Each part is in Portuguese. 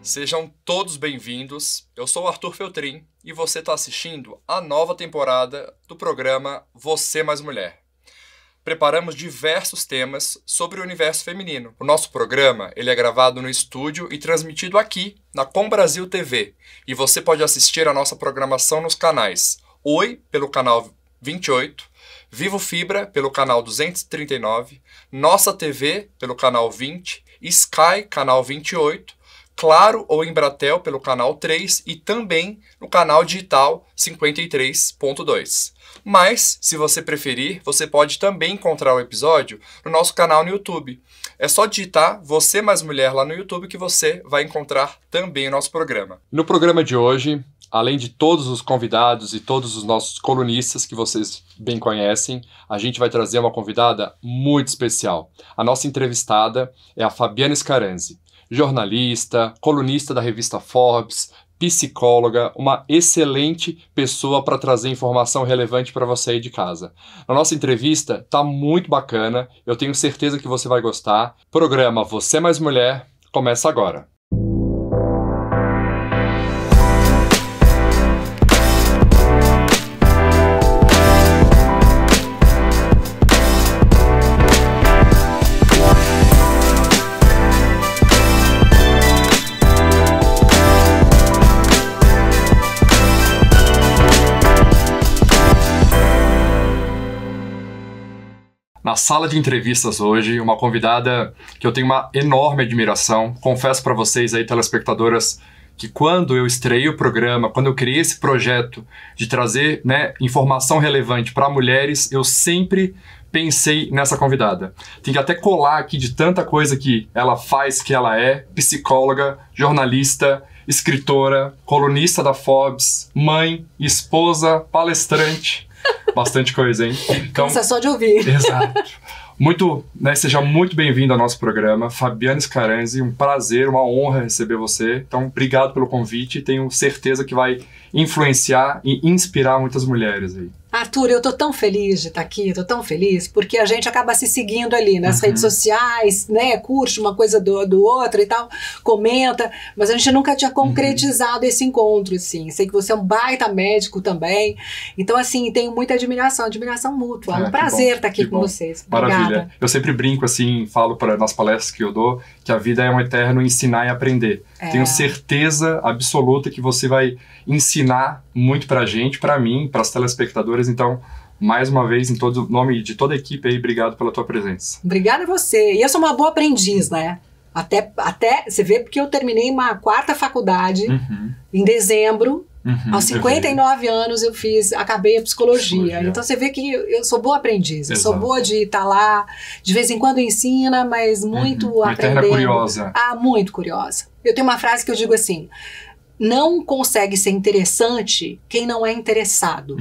Sejam todos bem-vindos, eu sou o Arthur Feltrin e você está assistindo a nova temporada do programa Você Mais Mulher. Preparamos diversos temas sobre o universo feminino. O nosso programa ele é gravado no estúdio e transmitido aqui, na Com Brasil TV. E você pode assistir a nossa programação nos canais Oi, pelo canal 28, Vivo Fibra, pelo canal 239, Nossa TV, pelo canal 20, Sky, canal 28, Claro ou Embratel pelo canal 3 e também no canal digital 53.2. Mas, se você preferir, você pode também encontrar o episódio no nosso canal no YouTube. É só digitar Você Mais Mulher lá no YouTube que você vai encontrar também o nosso programa. No programa de hoje, além de todos os convidados e todos os nossos colunistas que vocês bem conhecem, a gente vai trazer uma convidada muito especial. A nossa entrevistada é a Fabiana Scaranzi. Jornalista, colunista da revista Forbes, psicóloga, uma excelente pessoa para trazer informação relevante para você aí de casa. A nossa entrevista tá muito bacana, eu tenho certeza que você vai gostar. Programa Você Mais Mulher começa agora. Na sala de entrevistas hoje, uma convidada que eu tenho uma enorme admiração. Confesso para vocês aí, telespectadoras, que quando eu estreiei o programa, quando eu criei esse projeto de trazer, informação relevante para mulheres, eu sempre pensei nessa convidada. Tem que até colar aqui de tanta coisa que ela faz, que ela é psicóloga, jornalista, escritora, colunista da Forbes, mãe, esposa, palestrante. Bastante coisa, hein? Então, cansa só de ouvir. Exato. Seja muito bem-vindo ao nosso programa. Fabiana Scaranzi, um prazer, uma honra receber você. Então, obrigado pelo convite. Tenho certeza que vai influenciar e inspirar muitas mulheres aí. Arthur, eu tô tão feliz de estar aqui, tô tão feliz, porque a gente acaba se seguindo ali nas redes sociais, curte uma coisa do outro e tal, comenta, mas a gente nunca tinha concretizado esse encontro, assim. Sei que você é um baita médico também, então, assim, tenho muita admiração mútua. É um prazer estar aqui com vocês. Obrigada. Maravilha. Eu sempre brinco, assim, falo nas palestras que eu dou, que a vida é um eterno ensinar e aprender. Tenho certeza absoluta que você vai ensinar muito pra gente, pra mim, pras telespectadoras. Então, mais uma vez, em nome de toda a equipe aí, obrigado pela tua presença. Obrigada a você. E eu sou uma boa aprendiz, né? Até você vê, porque eu terminei uma quarta faculdade em dezembro. Aos 59 anos acabei a psicologia. Então você vê que eu sou boa aprendiz. Eu sou boa de estar lá, de vez em quando ensina, mas muito aprendendo. Eterna curiosa. Muito curiosa. Eu tenho uma frase que eu digo assim: não consegue ser interessante quem não é interessado.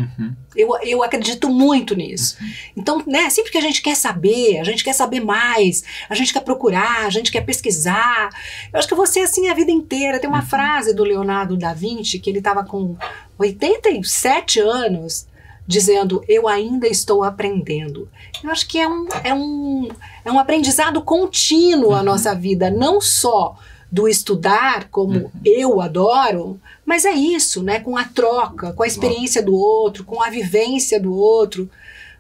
Eu acredito muito nisso. Então, sempre que a gente quer saber mais, a gente quer procurar, a gente quer pesquisar. Eu acho que você é assim a vida inteira. Tem uma frase do Leonardo da Vinci, que ele estava com 87 anos, dizendo: eu ainda estou aprendendo. Eu acho que é um aprendizado contínuo a nossa vida, não só do estudar, como eu adoro, mas é isso, com a troca, com a experiência do outro, com a vivência do outro.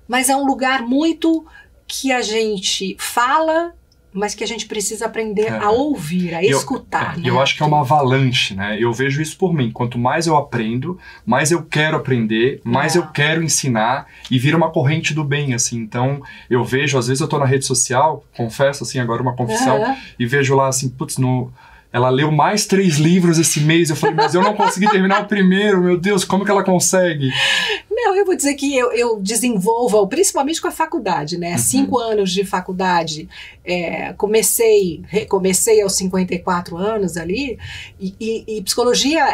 Mas é um lugar muito que a gente fala, mas que a gente precisa aprender a ouvir, a escutar. Eu acho que é uma avalanche, Eu vejo isso por mim. Quanto mais eu aprendo, mais eu quero aprender, mais eu quero ensinar, e vira uma corrente do bem, assim. Então, eu vejo, às vezes eu tô na rede social, confesso, assim, agora uma confissão, e vejo lá, assim, ela leu mais 3 livros esse mês. Eu falei, mas eu não consegui terminar o primeiro, meu Deus, como que ela consegue? Não, eu vou dizer que eu desenvolvo, principalmente com a faculdade, 5 anos de faculdade, recomecei aos 54 anos ali, e psicologia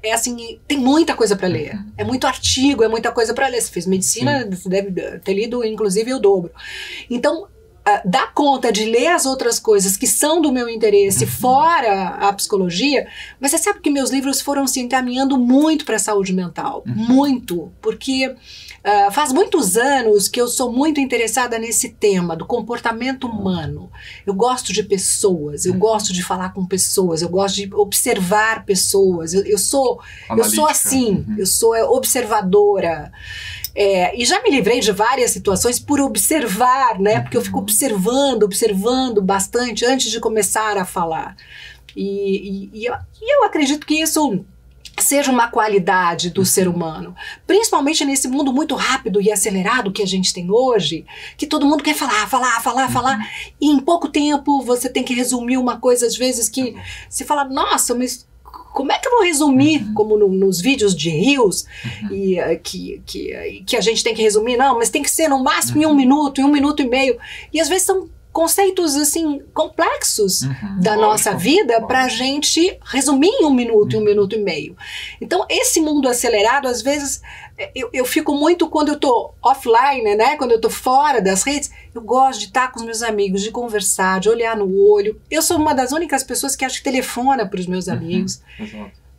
é assim, tem muita coisa para ler, é muito artigo, é muita coisa para ler. Você fez medicina, você deve ter lido inclusive o dobro. Então, dar conta de ler as outras coisas que são do meu interesse fora a psicologia, mas você sabe que meus livros foram se encaminhando muito para a saúde mental, muito, porque Faz muitos anos que eu sou muito interessada nesse tema do comportamento humano. Eu gosto de pessoas, eu gosto de falar com pessoas, eu gosto de observar pessoas. Eu sou assim, eu sou observadora. E já me livrei de várias situações por observar, né? Porque eu fico observando bastante antes de começar a falar. E eu acredito que isso seja uma qualidade do ser humano, principalmente nesse mundo muito rápido e acelerado que a gente tem hoje, que todo mundo quer falar, e em pouco tempo você tem que resumir uma coisa, às vezes, que você fala, nossa, mas como é que eu vou resumir, como nos vídeos de Reels, que a gente tem que resumir? Não, mas tem que ser no máximo em 1 minuto, em 1 minuto e meio, e às vezes são conceitos assim complexos da nossa vida para a gente resumir em 1 minuto, em 1 minuto e meio. Então esse mundo acelerado, às vezes eu fico muito, quando eu tô offline, né, quando eu tô fora das redes, eu gosto de estar com os meus amigos, de conversar, de olhar no olho. Eu sou uma das únicas pessoas que acho que telefona para os meus amigos.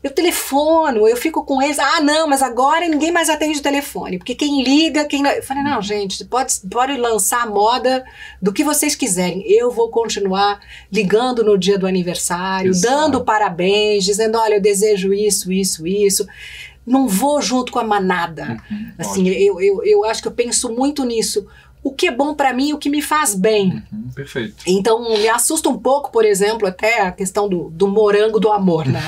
Eu telefono, eu fico com eles. Ah, não, mas agora ninguém mais atende o telefone, porque quem liga, quem não... Eu falei, não, gente, pode lançar a moda do que vocês quiserem. Eu vou continuar ligando no dia do aniversário, dando parabéns, dizendo, olha, eu desejo isso. Não vou junto com a manada. Assim, eu acho que eu penso muito nisso. O que é bom pra mim, o que me faz bem. Perfeito. Então, me assusta um pouco, por exemplo, até a questão do morango do amor, né?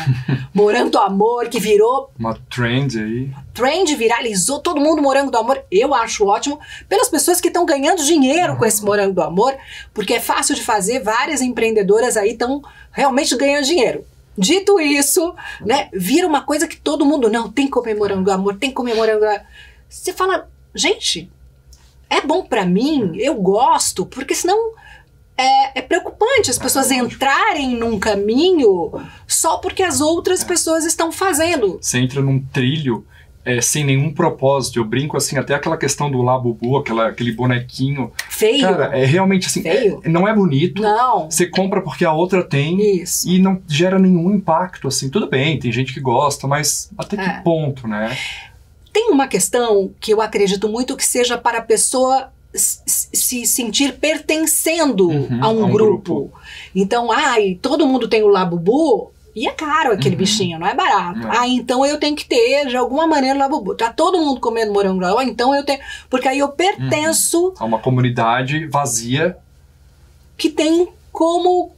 Morango do amor, que virou... uma trend aí. Trend, viralizou, todo mundo morango do amor. Eu acho ótimo, pelas pessoas que estão ganhando dinheiro com esse morango do amor, porque é fácil de fazer, várias empreendedoras aí estão realmente ganhando dinheiro. Dito isso, né, vira uma coisa que todo mundo, não, tem que comer morango do amor, tem que comer morango do amor. Você fala, gente... é bom pra mim, eu gosto, porque senão é preocupante as pessoas entrarem num caminho só porque as outras pessoas estão fazendo. Você entra num trilho sem nenhum propósito. Eu brinco assim, até aquela questão do Labubu, aquele bonequinho. Feio. Cara, é realmente assim, não é bonito. Não. Você compra porque a outra tem. Isso. E não gera nenhum impacto, assim. Tudo bem, tem gente que gosta, mas até que ponto, né? Tem uma questão que eu acredito muito que seja para a pessoa se sentir pertencendo a um grupo. Então, todo mundo tem o Labubu e é caro aquele bichinho, não é barato. Então eu tenho que ter, de alguma maneira, o Labubu. Tá todo mundo comendo morango, então eu tenho... Porque aí eu pertenço... a uma comunidade vazia. Que tem como...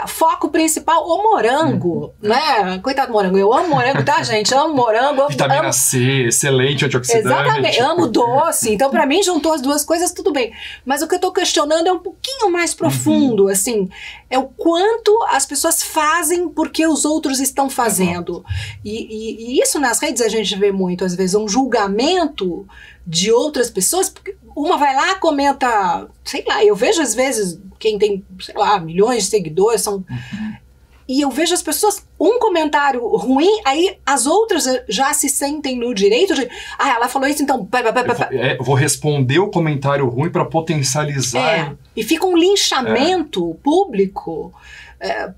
foco principal, o morango, né? Coitado do morango, eu amo morango, tá, gente? Amo morango. Vitamina C, excelente antioxidante. Exatamente, amo doce. Então, pra mim, juntou as duas coisas, tudo bem. Mas o que eu tô questionando é um pouquinho mais profundo, assim. É o quanto as pessoas fazem porque os outros estão fazendo. E isso nas redes a gente vê muito, às vezes, um julgamento de outras pessoas, porque uma vai lá, comenta, sei lá, eu vejo às vezes quem tem, sei lá, milhões de seguidores, e eu vejo as pessoas, um comentário ruim, aí as outras já se sentem no direito de, ela falou isso, então... vou responder o comentário ruim para potencializar. E fica um linchamento público,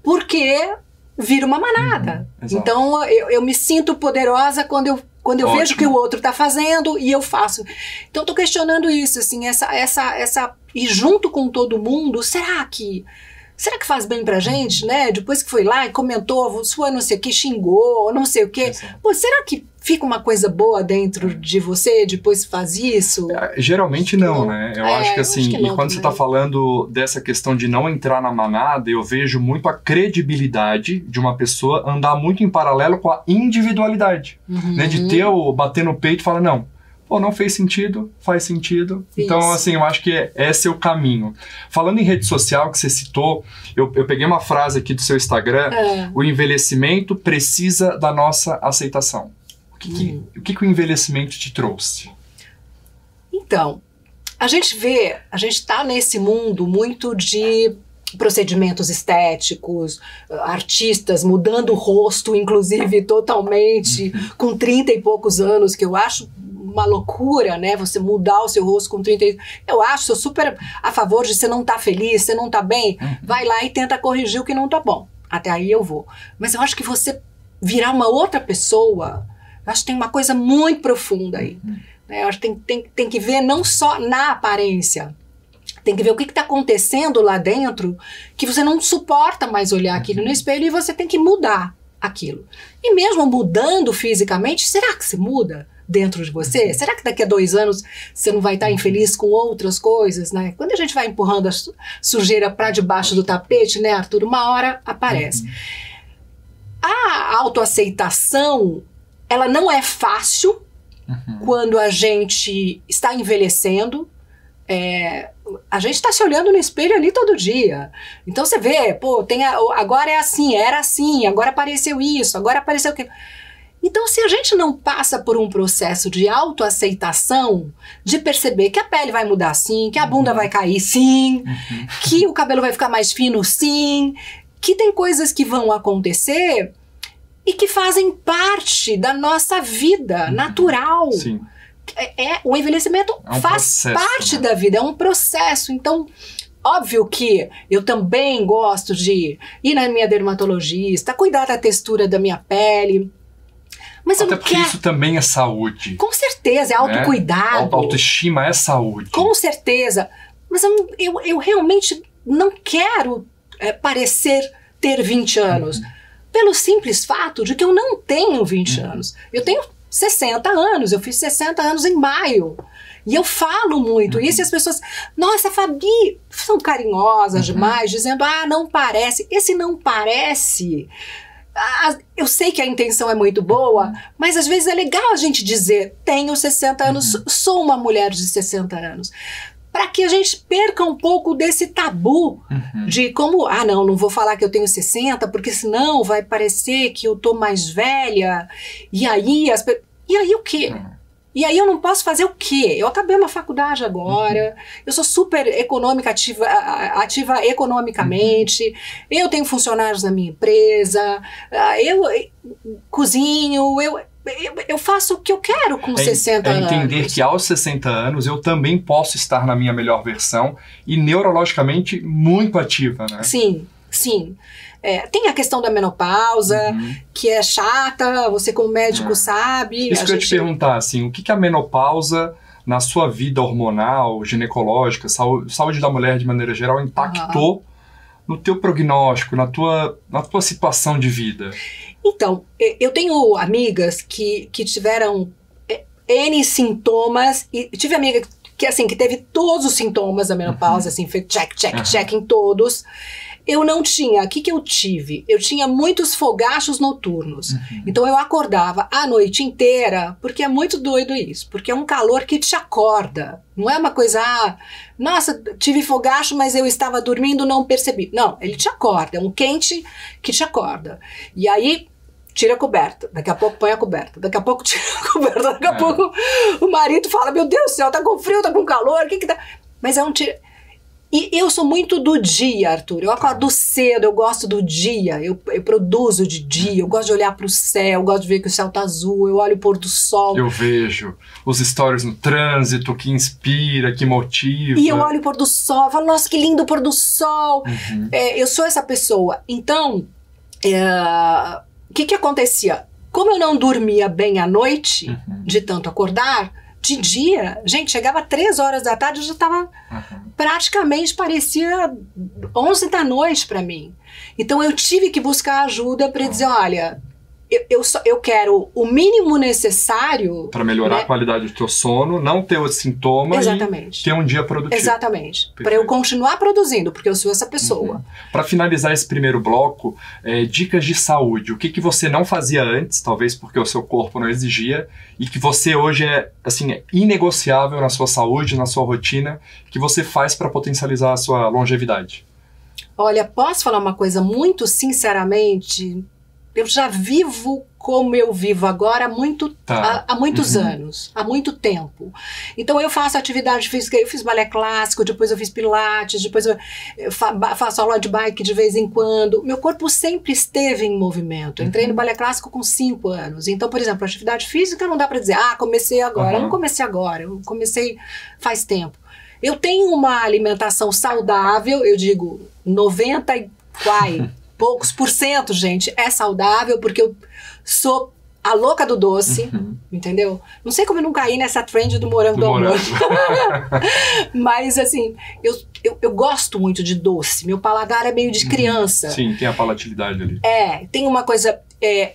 porque vira uma manada. Então eu me sinto poderosa quando eu vejo que o outro está fazendo e eu faço. Então, estou questionando isso, assim, e junto com todo mundo, será que faz bem pra gente, né? Depois que foi lá e comentou, sua não sei o que, xingou, não sei o que. Pô, será que fica uma coisa boa dentro de você depois que faz isso? Geralmente não, né? Eu acho que assim, e quando você está falando dessa questão de não entrar na manada, eu vejo muito a credibilidade de uma pessoa andar muito em paralelo com a individualidade, né? De bater no peito e falar, não, não fez sentido, faz sentido. Isso. Então, assim, eu acho que esse é o caminho. Falando em rede social, que você citou, eu peguei uma frase aqui do seu Instagram, o envelhecimento precisa da nossa aceitação. O que o envelhecimento te trouxe? Então, a gente está nesse mundo muito de procedimentos estéticos, artistas mudando o rosto, inclusive, totalmente, com 30 e poucos anos, que eu acho uma loucura, né? Você mudar o seu rosto com 30 anos. Sou super a favor de você não tá feliz, você não tá bem, vai lá e tenta corrigir o que não tá bom. Até aí eu vou. Mas eu acho que você virar uma outra pessoa, eu acho que tem uma coisa muito profunda aí. Eu acho que tem que ver não só na aparência, tem que ver o que está acontecendo lá dentro, que você não suporta mais olhar aquilo no espelho e você tem que mudar aquilo. E mesmo mudando fisicamente, será que se muda dentro de você? Será que daqui a 2 anos você não vai estar infeliz com outras coisas, né? Quando a gente vai empurrando a sujeira para debaixo do tapete, né, Arthur, uma hora aparece. A autoaceitação, ela não é fácil quando a gente está envelhecendo. A gente está se olhando no espelho ali todo dia. Então você vê, pô, agora é assim, era assim, agora apareceu isso, agora apareceu aquilo. Então, se a gente não passa por um processo de autoaceitação, de perceber que a pele vai mudar sim, que a bunda vai cair sim, que o cabelo vai ficar mais fino sim, que tem coisas que vão acontecer e que fazem parte da nossa vida natural. Sim. O envelhecimento faz parte da vida, é um processo. Então, óbvio que eu também gosto de ir na minha dermatologista, cuidar da textura da minha pele. Mas até porque isso também é saúde. Com certeza, é autocuidado. Autoestima é saúde. Com certeza. Mas eu realmente não quero parecer ter 20 anos. Pelo simples fato de que eu não tenho 20 anos. Eu tenho 60 anos, eu fiz 60 anos em maio. E eu falo muito isso e as pessoas, nossa, Fabi, são carinhosas demais, dizendo, não parece. Esse não parece. Eu sei que a intenção é muito boa, mas às vezes é legal a gente dizer, tenho 60 anos, sou uma mulher de 60 anos. Para que a gente perca um pouco desse tabu de como, não vou falar que eu tenho 60, porque senão vai parecer que eu tô mais velha. E aí o quê? E aí eu não posso fazer o quê? Eu acabei uma faculdade agora, eu sou super econômica, ativa economicamente, eu tenho funcionários na minha empresa, eu cozinho, eu faço o que eu quero com 60 anos. É entender que aos 60 anos eu também posso estar na minha melhor versão e neurologicamente muito ativa, né? Sim, sim. Tem a questão da menopausa, que é chata, você como médico sabe. Isso que eu ia te perguntar, assim, o que a menopausa na sua vida hormonal, ginecológica, saúde da mulher de maneira geral impactou no teu prognóstico, na tua situação de vida? Então, eu tenho amigas que tiveram N sintomas, e tive amiga que teve todos os sintomas da menopausa, foi check em todos. Eu não tinha. O que eu tive? Eu tinha muitos fogachos noturnos. Então eu acordava a noite inteira, porque é muito doido isso, porque é um calor que te acorda. Não é uma coisa, nossa, tive fogacho, mas eu estava dormindo, não percebi. Não, ele te acorda, é um quente que te acorda. E aí, tira a coberta, daqui a pouco põe a coberta, daqui a pouco tira a coberta, daqui a pouco o marido fala, meu Deus do céu, tá com frio, tá com calor, o que tá... Mas é um tiro... E eu sou muito do dia, Arthur. Eu acordo cedo, eu gosto do dia, eu produzo de dia, eu gosto de olhar para o céu, eu gosto de ver que o céu tá azul, eu olho o pôr do sol. Eu vejo os stories no trânsito que inspira, que motiva. E eu olho o pôr do sol, eu falo, nossa, que lindo o pôr do sol. Eu sou essa pessoa. Então, o que acontecia? Como eu não dormia bem à noite, de tanto acordar, de dia, gente, chegava 3 horas da tarde, eu já estava praticamente, parecia 11 da noite para mim. Então eu tive que buscar ajuda para dizer, olha, eu quero o mínimo necessário para melhorar a qualidade do teu sono, não ter os sintomas e ter um dia produtivo. Exatamente. Para eu continuar produzindo, porque eu sou essa pessoa. Para finalizar esse primeiro bloco, dicas de saúde. O que você não fazia antes, talvez porque o seu corpo não exigia, e que você hoje é inegociável na sua saúde, na sua rotina, que você faz para potencializar a sua longevidade? Olha, posso falar uma coisa muito sinceramente? Eu já vivo como eu vivo agora há muitos anos, há muito tempo. Então eu faço atividade física, eu fiz balé clássico, depois eu fiz pilates, depois eu faço aula de bike de vez em quando. Meu corpo sempre esteve em movimento. Eu entrei no balé clássico com 5 anos. Então, por exemplo, atividade física não dá para dizer, comecei agora. Eu não comecei agora, eu comecei faz tempo. Eu tenho uma alimentação saudável, eu digo 90 e poucos %, gente, é saudável, porque eu sou a louca do doce, entendeu? Não sei como eu não caí nessa trend do morango do amor. Mas, assim, eu gosto muito de doce. Meu paladar é meio de criança. Sim, tem a palatilidade ali. Tem uma coisa...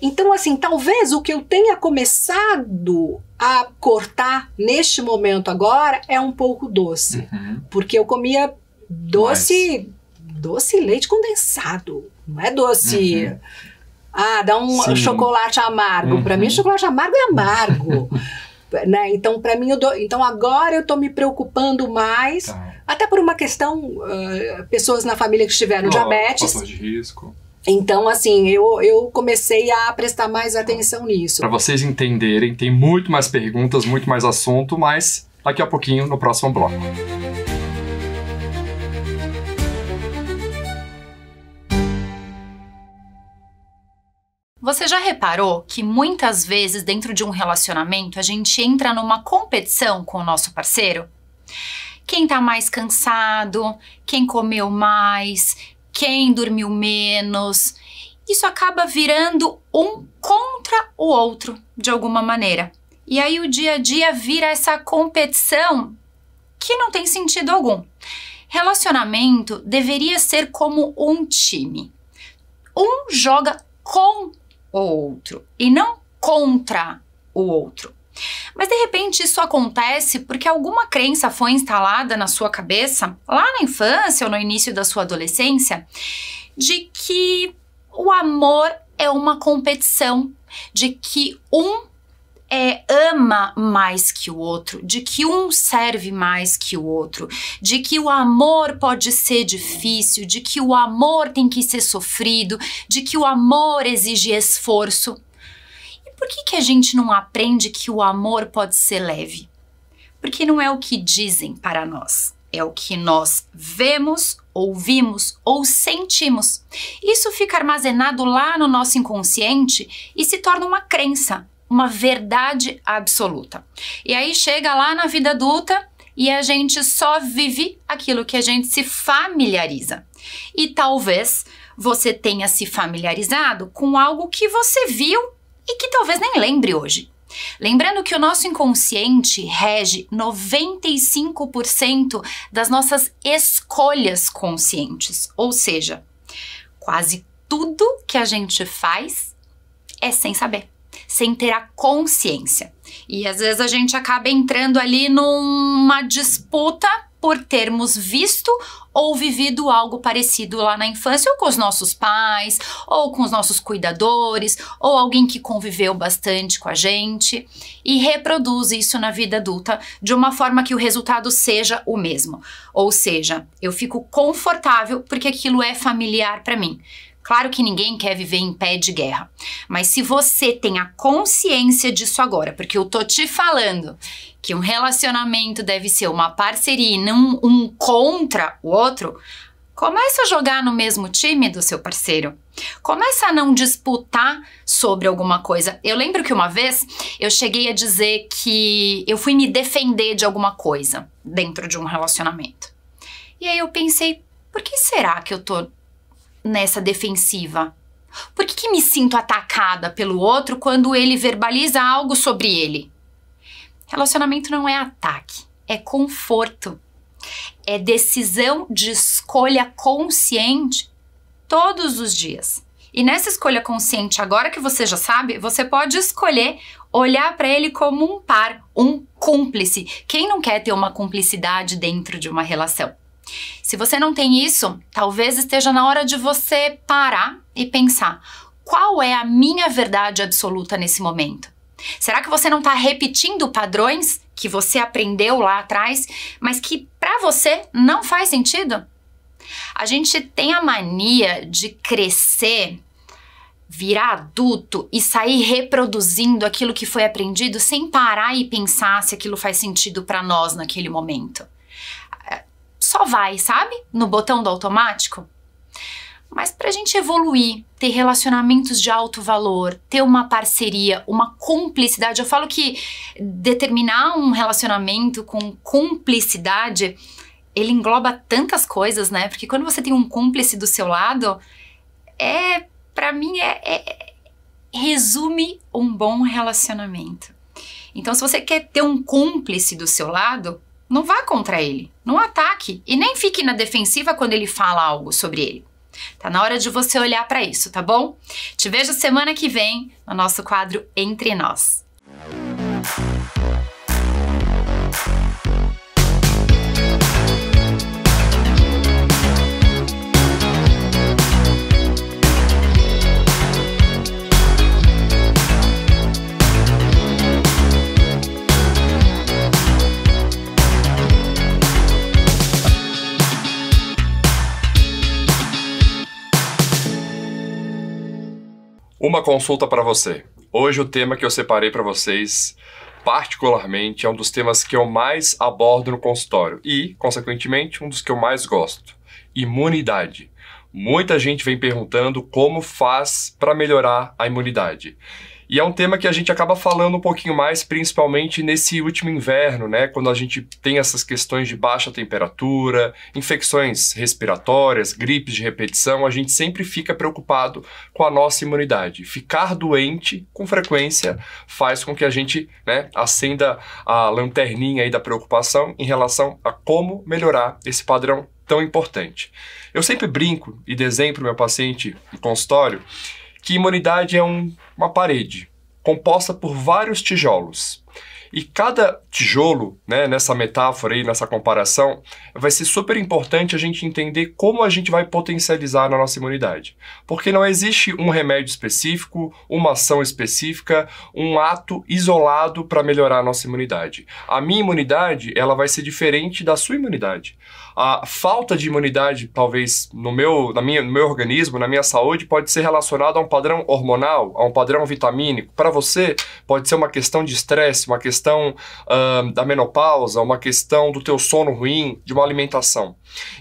então, assim, talvez o que eu tenha começado a cortar neste momento agora é um pouco doce. Porque eu comia doce leite condensado. Não é doce... dá um chocolate amargo. Pra mim, chocolate amargo é amargo. Né? Então, pra mim, então agora eu tô me preocupando mais, até por uma questão, pessoas na família que tiveram diabetes. Fator de risco. Então, assim, eu comecei a prestar mais atenção nisso. Para vocês entenderem, tem muito mais perguntas, muito mais assunto, mas daqui a pouquinho no próximo bloco. Você já reparou que muitas vezes dentro de um relacionamento a gente entra numa competição com o nosso parceiro? Quem tá mais cansado, quem comeu mais, quem dormiu menos. Isso acaba virando um contra o outro, de alguma maneira. E aí o dia a dia vira essa competição que não tem sentido algum. Relacionamento deveria ser como um time. Um joga com o outro e não contra o outro. Mas de repente isso acontece porque alguma crença foi instalada na sua cabeça, lá na infância ou no início da sua adolescência, de que o amor é uma competição, de que um ama mais que o outro, de que um serve mais que o outro, de que o amor pode ser difícil, de que o amor tem que ser sofrido, de que o amor exige esforço. E por que a gente não aprende que o amor pode ser leve? Porque não é o que dizem para nós, é o que nós vemos, ouvimos ou sentimos. Isso fica armazenado lá no nosso inconsciente e se torna uma crença, uma verdade absoluta. E aí chega lá na vida adulta e a gente só vive aquilo que a gente se familiariza. E talvez você tenha se familiarizado com algo que você viu e que talvez nem lembre hoje. Lembrando que o nosso inconsciente rege 95% das nossas escolhas conscientes. Ou seja, quase tudo que a gente faz é sem saber, sem ter a consciência. E às vezes a gente acaba entrando ali numa disputa por termos visto ou vivido algo parecido lá na infância, ou com os nossos pais, ou com os nossos cuidadores, ou alguém que conviveu bastante com a gente, e reproduz isso na vida adulta de uma forma que o resultado seja o mesmo. Ou seja, eu fico confortável porque aquilo é familiar para mim. Claro que ninguém quer viver em pé de guerra, mas se você tem a consciência disso agora, porque eu tô te falando que um relacionamento deve ser uma parceria e não um contra o outro, começa a jogar no mesmo time do seu parceiro. Começa a não disputar sobre alguma coisa. Eu lembro que uma vez eu cheguei a dizer que eu fui me defender de alguma coisa dentro de um relacionamento. E aí eu pensei, por que será que eu tô nessa defensiva? Por que me sinto atacada pelo outro quando ele verbaliza algo sobre ele? Relacionamento não é ataque, é conforto. É decisão de escolha consciente todos os dias. E nessa escolha consciente, agora que você já sabe, você pode escolher olhar para ele como um par, um cúmplice. Quem não quer ter uma cumplicidade dentro de uma relação? Se você não tem isso, talvez esteja na hora de você parar e pensar: qual é a minha verdade absoluta nesse momento? Será que você não está repetindo padrões que você aprendeu lá atrás, mas que para você não faz sentido? A gente tem a mania de crescer, virar adulto e sair reproduzindo aquilo que foi aprendido sem parar e pensar se aquilo faz sentido para nós naquele momento. Só vai, sabe? No botão do automático. Mas pra gente evoluir, ter relacionamentos de alto valor, ter uma parceria, uma cumplicidade, eu falo que determinar um relacionamento com cumplicidade, ele engloba tantas coisas, né? Porque quando você tem um cúmplice do seu lado, pra mim, resume um bom relacionamento. Então, se você quer ter um cúmplice do seu lado, não vá contra ele, não ataque e nem fique na defensiva quando ele fala algo sobre ele. Tá na hora de você olhar para isso, tá bom? Te vejo semana que vem no nosso quadro Entre Nós. Uma consulta para você. Hoje o tema que eu separei para vocês, particularmente, é um dos temas que eu mais abordo no consultório e, consequentemente, um dos que eu mais gosto. Imunidade. Muita gente vem perguntando como faz para melhorar a imunidade. E é um tema que a gente acaba falando um pouquinho mais, principalmente nesse último inverno, né? Quando a gente tem essas questões de baixa temperatura, infecções respiratórias, gripes de repetição, a gente sempre fica preocupado com a nossa imunidade. Ficar doente com frequência faz com que a gente, né, acenda a lanterninha aí da preocupação em relação a como melhorar esse padrão tão importante. Eu sempre brinco e desenho para o meu paciente no consultório que imunidade é uma parede composta por vários tijolos. E cada tijolo, né, nessa metáfora aí, nessa comparação, vai ser super importante a gente entender como a gente vai potencializar a nossa imunidade. Porque não existe um remédio específico, uma ação específica, um ato isolado para melhorar a nossa imunidade. A minha imunidade, ela vai ser diferente da sua imunidade. A falta de imunidade, talvez, no meu organismo, na minha saúde, pode ser relacionada a um padrão hormonal, a um padrão vitamínico. Para você, pode ser uma questão de estresse, uma questão da menopausa, uma questão do teu sono ruim, de uma alimentação.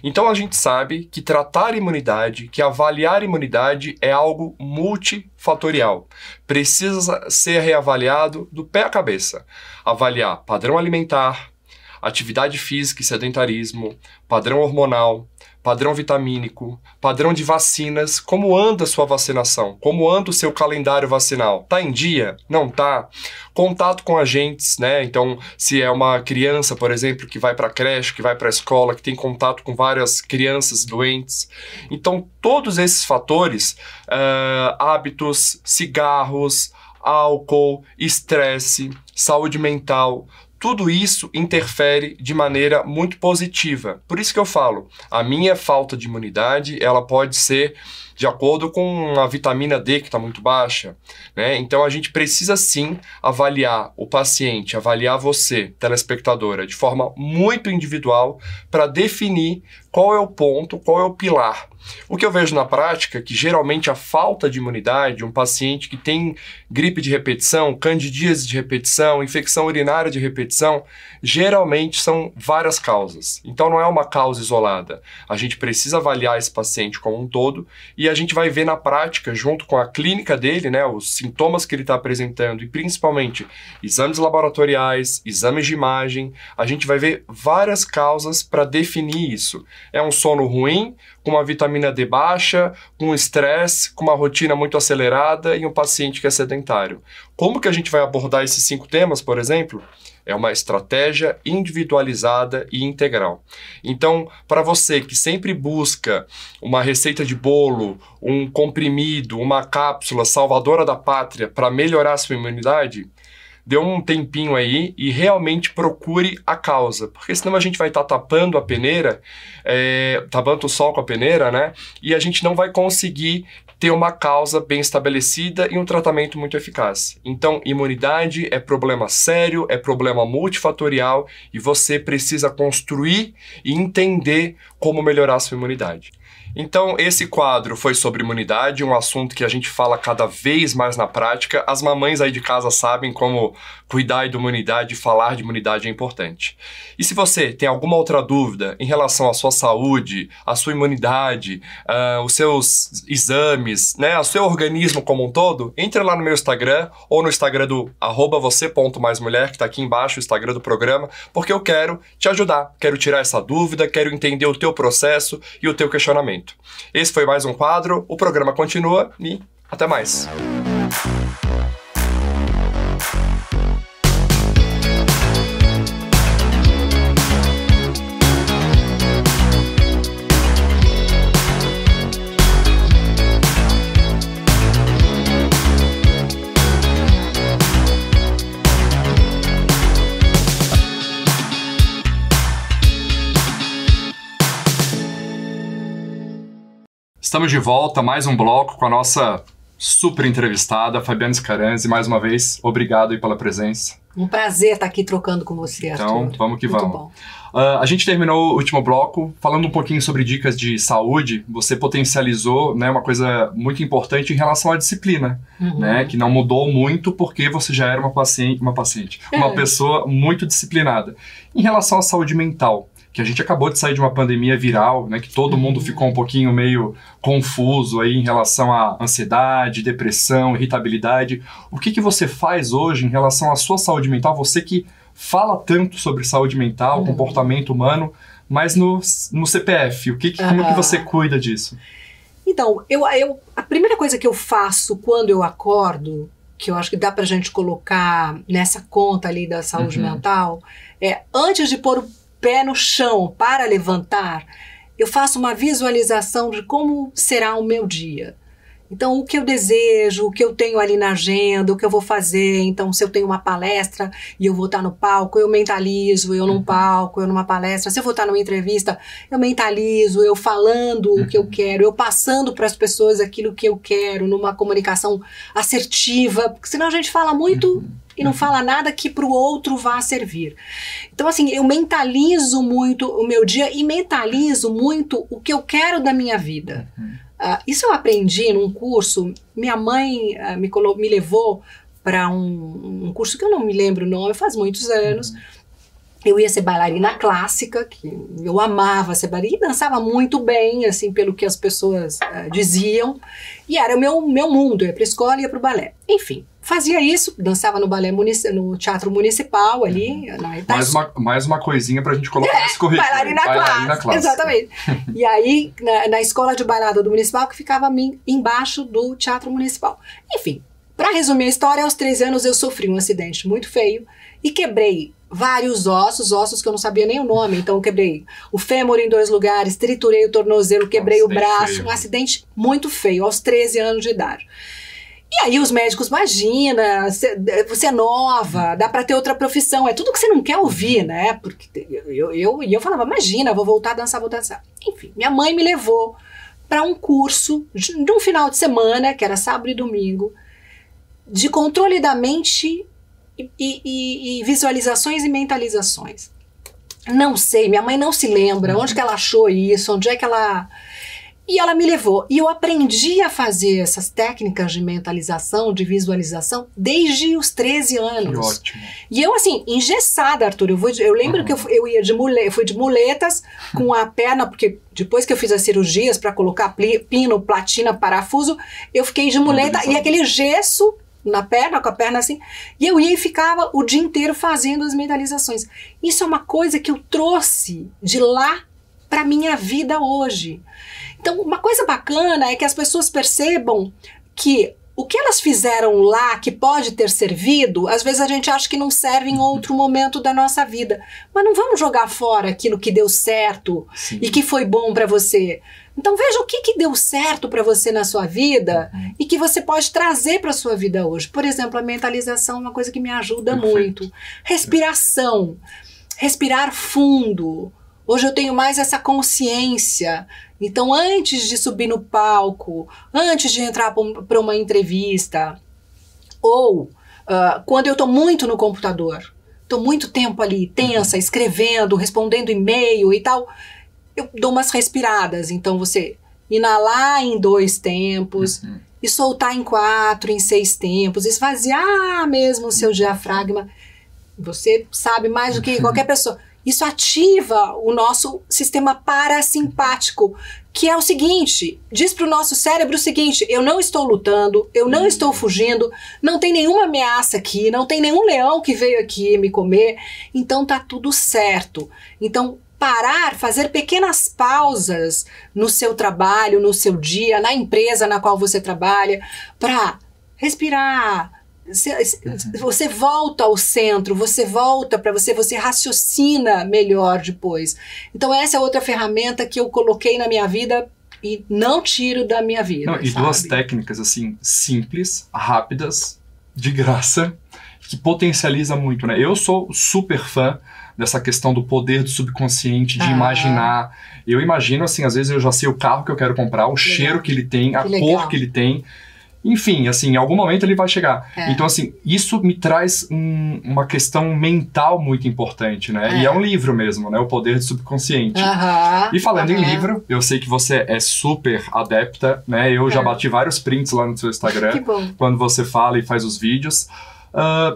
Então a gente sabe que tratar a imunidade, que avaliar a imunidade é algo multifatorial. Precisa ser reavaliado do pé à cabeça. Avaliar padrão alimentar, atividade física e sedentarismo, padrão hormonal, padrão vitamínico, padrão de vacinas, como anda a sua vacinação, como anda o seu calendário vacinal, tá em dia? Não tá? Contato com agentes, né? Então, se é uma criança, por exemplo, que vai para a creche, que vai para a escola, que tem contato com várias crianças doentes. Então, todos esses fatores, hábitos, cigarros, álcool, estresse, saúde mental, tudo isso interfere de maneira muito positiva. Por isso que eu falo, a minha falta de imunidade, ela pode ser de acordo com a vitamina D que está muito baixa, né? Então a gente precisa sim avaliar o paciente, avaliar você, telespectadora, de forma muito individual para definir qual é o ponto, qual é o pilar. O que eu vejo na prática é que geralmente a falta de imunidade, um paciente que tem gripe de repetição, candidíase de repetição, infecção urinária de repetição, geralmente são várias causas. Então não é uma causa isolada. A gente precisa avaliar esse paciente como um todo e a gente vai ver na prática, junto com a clínica dele, né, os sintomas que ele está apresentando e principalmente exames laboratoriais, exames de imagem, a gente vai ver várias causas para definir isso. É um sono ruim, com uma vitamina D baixa, com estresse, com uma rotina muito acelerada e um paciente que é sedentário. Como que a gente vai abordar esses 5 temas, por exemplo? É uma estratégia individualizada e integral. Então, para você que sempre busca uma receita de bolo, um comprimido, uma cápsula salvadora da pátria para melhorar a sua imunidade, dê um tempinho aí e realmente procure a causa, porque senão a gente vai estar tapando a peneira, tapando o sol com a peneira, né? E a gente não vai conseguir ter uma causa bem estabelecida e um tratamento muito eficaz. Então, imunidade é problema sério, é problema multifatorial e você precisa construir e entender como melhorar a sua imunidade. Então, esse quadro foi sobre imunidade, um assunto que a gente fala cada vez mais na prática. As mamães aí de casa sabem como cuidar da imunidade e falar de imunidade é importante. E se você tem alguma outra dúvida em relação à sua saúde, à sua imunidade, os seus exames, né, ao seu organismo como um todo, entre lá no meu Instagram ou no Instagram do @você.maismulher, que está aqui embaixo, o Instagram do programa, porque eu quero te ajudar, quero tirar essa dúvida, quero entender o teu processo e o teu questionamento. Esse foi mais um quadro, o programa continua e até mais. Estamos de volta, mais um bloco com a nossa super entrevistada, Fabiana Scaranzi. Mais uma vez, obrigado aí pela presença. Um prazer estar aqui trocando com você, Arthur. Então, vamos que Muito vamos. Bom. A gente terminou o último bloco falando um pouquinho sobre dicas de saúde. Você potencializou, né, uma coisa muito importante em relação à disciplina, né, que não mudou muito porque você já era uma pessoa muito disciplinada. Em relação à saúde mental, que a gente acabou de sair de uma pandemia viral, né, que todo mundo ficou um pouquinho meio confuso aí em relação à ansiedade, depressão, irritabilidade. O que você faz hoje em relação à sua saúde mental? Você que fala tanto sobre saúde mental, comportamento humano, mas no CPF, como que você cuida disso? Então, a primeira coisa que eu faço quando eu acordo, que eu acho que dá pra gente colocar nessa conta ali da saúde mental, é antes de pôr o pé no chão para levantar, eu faço uma visualização de como será o meu dia. Então, o que eu desejo, o que eu tenho ali na agenda, o que eu vou fazer. Então, se eu tenho uma palestra e eu vou estar no palco, eu mentalizo, eu num palco, eu numa palestra. Se eu vou estar numa entrevista, eu mentalizo, eu falando o que eu quero, eu passando para as pessoas aquilo que eu quero, numa comunicação assertiva, porque senão a gente fala muito e não fala nada que para o outro vá servir. Então, assim, eu mentalizo muito o meu dia e mentalizo muito o que eu quero da minha vida. Isso eu aprendi num curso. Minha mãe me levou para um curso que eu não me lembro o nome, faz muitos anos. Eu ia ser bailarina clássica, que eu amava ser bailarina, e dançava muito bem, assim, pelo que as pessoas diziam. E era o meu mundo, eu ia para a escola e ia para o balé. Enfim, fazia isso, dançava no balé no Teatro Municipal ali. Mais uma coisinha pra gente colocar nesse currículo. Bailarina clássica. Exatamente. E aí, na escola de bailada do Municipal, que ficava embaixo do Teatro Municipal. Enfim, para resumir a história, aos 13 anos eu sofri um acidente muito feio e quebrei vários ossos que eu não sabia nem o nome. Então eu quebrei o fêmur em 2 lugares, triturei o tornozelo, quebrei o braço. Feio. Um acidente muito feio, aos 13 anos de idade. E aí os médicos, imagina, você é nova, dá pra ter outra profissão, é tudo que você não quer ouvir, né? Porque eu falava, imagina, vou voltar a dançar, vou dançar. Enfim, minha mãe me levou para um curso de um final de semana, que era sábado e domingo, de controle da mente e visualizações e mentalizações. Não sei, minha mãe não se lembra onde que ela achou isso, onde é que ela... E ela me levou. E eu aprendi a fazer essas técnicas de mentalização, de visualização, desde os 13 anos. Que ótimo. E eu, assim, engessada, Arthur. Eu lembro que eu ia fui de muletas com a perna, porque depois que eu fiz as cirurgias para colocar pino, platina, parafuso, eu fiquei de muleta e aquele gesso na perna, com a perna assim, e eu ia e ficava o dia inteiro fazendo as mentalizações. Isso é uma coisa que eu trouxe de lá para minha vida hoje. Então, uma coisa bacana é que as pessoas percebam que o que elas fizeram lá, que pode ter servido, às vezes a gente acha que não serve em outro momento da nossa vida. Mas não vamos jogar fora aquilo que deu certo e que foi bom para você. Então veja o que deu certo para você na sua vida e que você pode trazer para a sua vida hoje. Por exemplo, a mentalização é uma coisa que me ajuda muito. Respiração, respirar fundo. Hoje eu tenho mais essa consciência. Então, antes de subir no palco, antes de entrar para uma entrevista, ou quando eu estou muito no computador, estou muito tempo ali tensa, escrevendo, respondendo e-mail e tal, eu dou umas respiradas. Então, você inalar em 2 tempos e soltar em 4, em 6 tempos, esvaziar mesmo o seu diafragma. Você sabe mais do que qualquer pessoa. Isso ativa o nosso sistema parasimpático, que é o seguinte, diz para o nosso cérebro o seguinte: eu não estou lutando, eu não estou fugindo, não tem nenhuma ameaça aqui, não tem nenhum leão que veio aqui me comer, então tá tudo certo. Então, parar, fazer pequenas pausas no seu trabalho, no seu dia, na empresa na qual você trabalha, para respirar. Você volta ao centro, você volta para você raciocina melhor depois. Então essa é outra ferramenta que eu coloquei na minha vida e não tiro da minha vida. Não, e duas técnicas assim, simples, rápidas, de graça, que potencializa muito, né? Eu sou super fã dessa questão do poder do subconsciente, de imaginar. Eu imagino, assim, às vezes eu já sei o carro que eu quero comprar, o cheiro que ele tem, a cor que ele tem. Enfim, assim, em algum momento ele vai chegar. Então, assim, isso me traz uma questão mental muito importante, né? E é um livro mesmo, né? O Poder do Subconsciente. E falando em livro, eu sei que você é super adepta, né? Eu já bati vários prints lá no seu Instagram. Que bom. Quando você fala e faz os vídeos.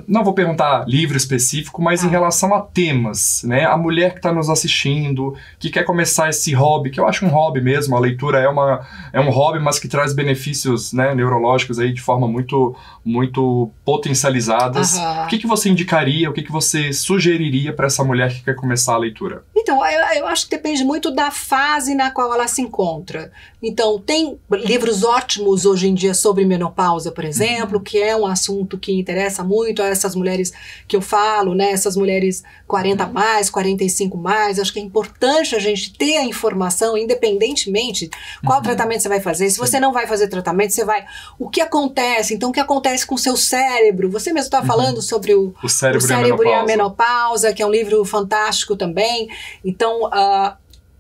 Não vou perguntar livro específico, mas em relação a temas, né? A mulher que está nos assistindo, que quer começar esse hobby, que eu acho um hobby mesmo, a leitura é um hobby, mas que traz benefícios, né, neurológicos aí de forma muito, muito potencializadas. O que você indicaria, o que você sugeriria para essa mulher que quer começar a leitura? Então, eu acho que depende muito da fase na qual ela se encontra. Então, tem livros ótimos hoje em dia sobre menopausa, por exemplo, que é um assunto que interessa muito a essas mulheres que eu falo, né? Essas mulheres 40 mais, 45 mais. Acho que é importante a gente ter a informação, independentemente qual tratamento você vai fazer. Se você não vai fazer tratamento, você vai... O que acontece? Então, o que acontece com o seu cérebro? Você mesmo está falando sobre o cérebro e a menopausa, que é um livro fantástico também. Então,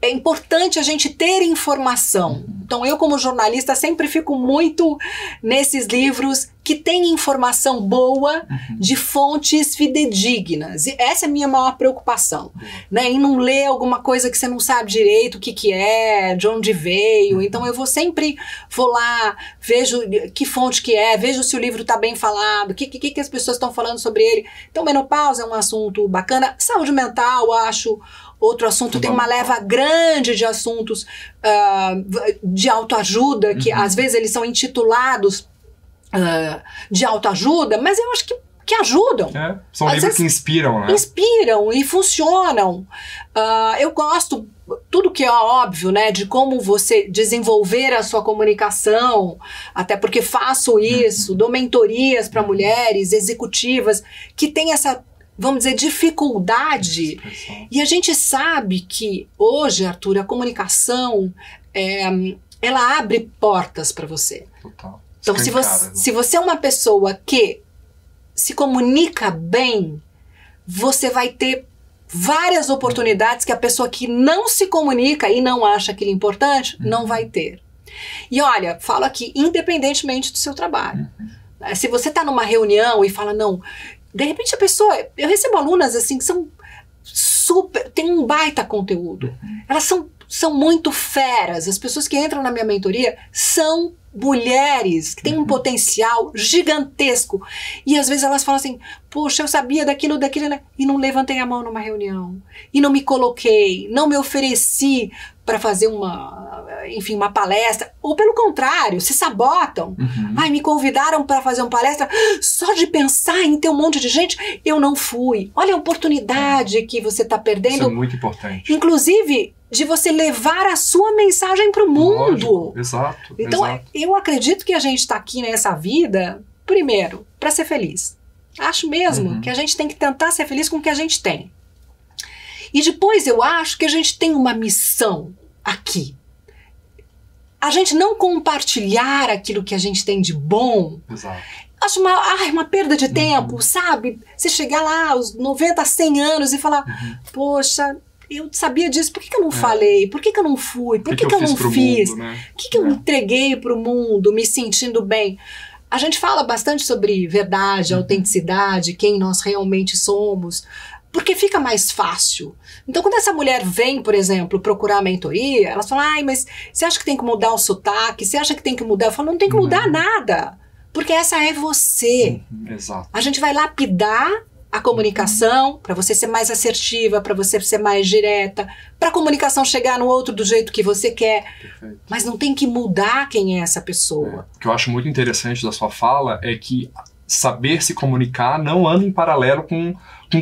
é importante a gente ter informação. Então, eu como jornalista sempre fico muito nesses livros que têm informação boa de fontes fidedignas. E essa é a minha maior preocupação, né? Em não ler alguma coisa que você não sabe direito o que é, de onde veio. Então, eu vou lá, vejo que fonte que é, vejo se o livro está bem falado, o que as pessoas estão falando sobre ele. Então, menopausa é um assunto bacana. Saúde mental, acho... Outro assunto, tem uma leva grande de assuntos de autoajuda, que às vezes eles são intitulados de autoajuda, mas eu acho que ajudam. São livros que inspiram, né? Inspiram e funcionam. Eu gosto, tudo que é óbvio, né, de como você desenvolver a sua comunicação, até porque faço isso, dou mentorias para mulheres executivas que têm essa, vamos dizer, dificuldade. E a gente sabe que hoje, Arthur, a comunicação, ela abre portas para você. Total. Então, se você é uma pessoa que se comunica bem, você vai ter várias oportunidades que a pessoa que não se comunica e não acha aquilo importante, não vai ter. E olha, falo aqui, independentemente do seu trabalho. Se você está numa reunião e fala, não... De repente a pessoa... Eu recebo alunas assim que são super... Tem um baita conteúdo. Elas são muito feras. As pessoas que entram na minha mentoria são mulheres que têm um potencial gigantesco. E às vezes elas falam assim, poxa, eu sabia daquilo, né? E não levantei a mão numa reunião. E não me coloquei, não me ofereci para fazer uma palestra. Ou pelo contrário, se sabotam. Ai, me convidaram para fazer uma palestra, só de pensar em ter um monte de gente, eu não fui. Olha a oportunidade que você está perdendo. Isso é muito importante. Inclusive, de você levar a sua mensagem para o mundo. Lógico, exato. Então, eu acredito que a gente está aqui nessa vida, primeiro, para ser feliz. Acho mesmo que a gente tem que tentar ser feliz com o que a gente tem. E depois eu acho que a gente tem uma missão aqui. A gente não compartilhar aquilo que a gente tem de bom. Exato. Acho uma perda de tempo, sabe? Você chegar lá aos 90, 100 anos e falar, poxa, eu sabia disso, por que eu não falei? Por que eu não fui? Por que eu não fiz? Mundo, né? O que eu entreguei para o mundo, me sentindo bem? A gente fala bastante sobre verdade, autenticidade, quem nós realmente somos, porque fica mais fácil. Então, quando essa mulher vem, por exemplo, procurar a mentoria, elas falam, ai, mas você acha que tem que mudar o sotaque? Você acha que tem que mudar? Eu falo, não tem que mudar nada, porque essa é você. Exato. A gente vai lapidar a comunicação para você ser mais assertiva, para você ser mais direta, para a comunicação chegar no outro do jeito que você quer. Perfeito. Mas não tem que mudar quem é essa pessoa. O que eu acho muito interessante da sua fala é que saber se comunicar não anda em paralelo com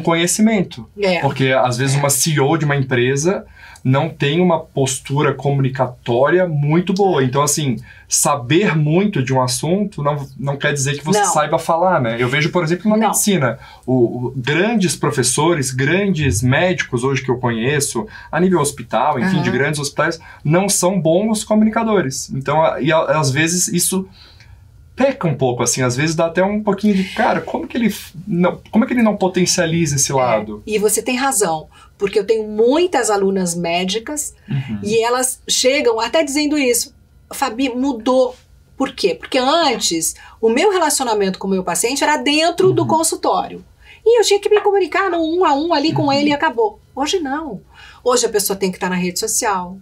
conhecimento. Porque às vezes uma CEO de uma empresa não tem uma postura comunicatória muito boa. Então, assim, saber muito de um assunto não quer dizer que você saiba falar, né? Eu vejo, por exemplo, na medicina, grandes professores, grandes médicos hoje que eu conheço, a nível hospital, enfim, de grandes hospitais, não são bons comunicadores. Então, e às vezes isso peca um pouco, assim, às vezes dá até um pouquinho de, cara, como que ele não potencializa esse lado? E você tem razão, porque eu tenho muitas alunas médicas e elas chegam até dizendo isso, Fabi, mudou. Por quê? Porque antes, o meu relacionamento com o meu paciente era dentro do consultório. E eu tinha que me comunicar no 1 a 1 ali com ele e acabou. Hoje não. Hoje a pessoa tem que estar na rede social.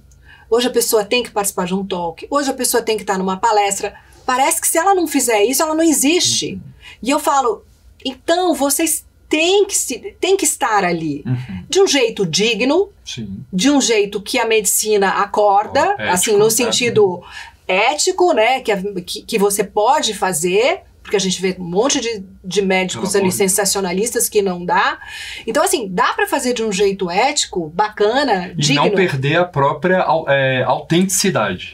Hoje a pessoa tem que participar de um talk. Hoje a pessoa tem que estar numa palestra. Parece que se ela não fizer isso, ela não existe. E eu falo, então vocês têm que estar ali. De um jeito digno, de um jeito que a medicina acorda, ético, assim, no sentido ético, né, que você pode fazer, porque a gente vê um monte de médicos ali sensacionalistas que não dá. Então, assim, dá pra fazer de um jeito ético, bacana, e digno. E não perder a própria autenticidade.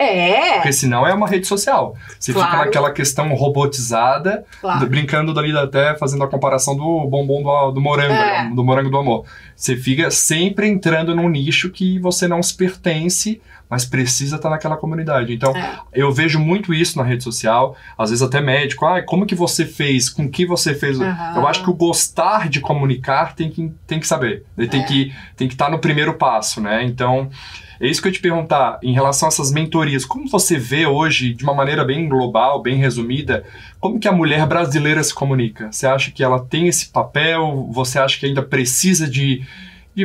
Porque senão é uma rede social. Você fica naquela questão robotizada, brincando dali até fazendo a comparação do bombom do morango, do morango do amor. Você fica sempre entrando num nicho que você não se pertence, mas precisa estar naquela comunidade. Então, eu vejo muito isso na rede social, às vezes até médico, como que você fez, com que você fez. Eu acho que o gostar de comunicar tem que saber, tem que estar no primeiro passo, né? Então, é isso que eu ia te perguntar, em relação a essas mentorias, como você vê hoje, de uma maneira bem global, bem resumida, como que a mulher brasileira se comunica? Você acha que ela tem esse papel? Você acha que ainda precisa de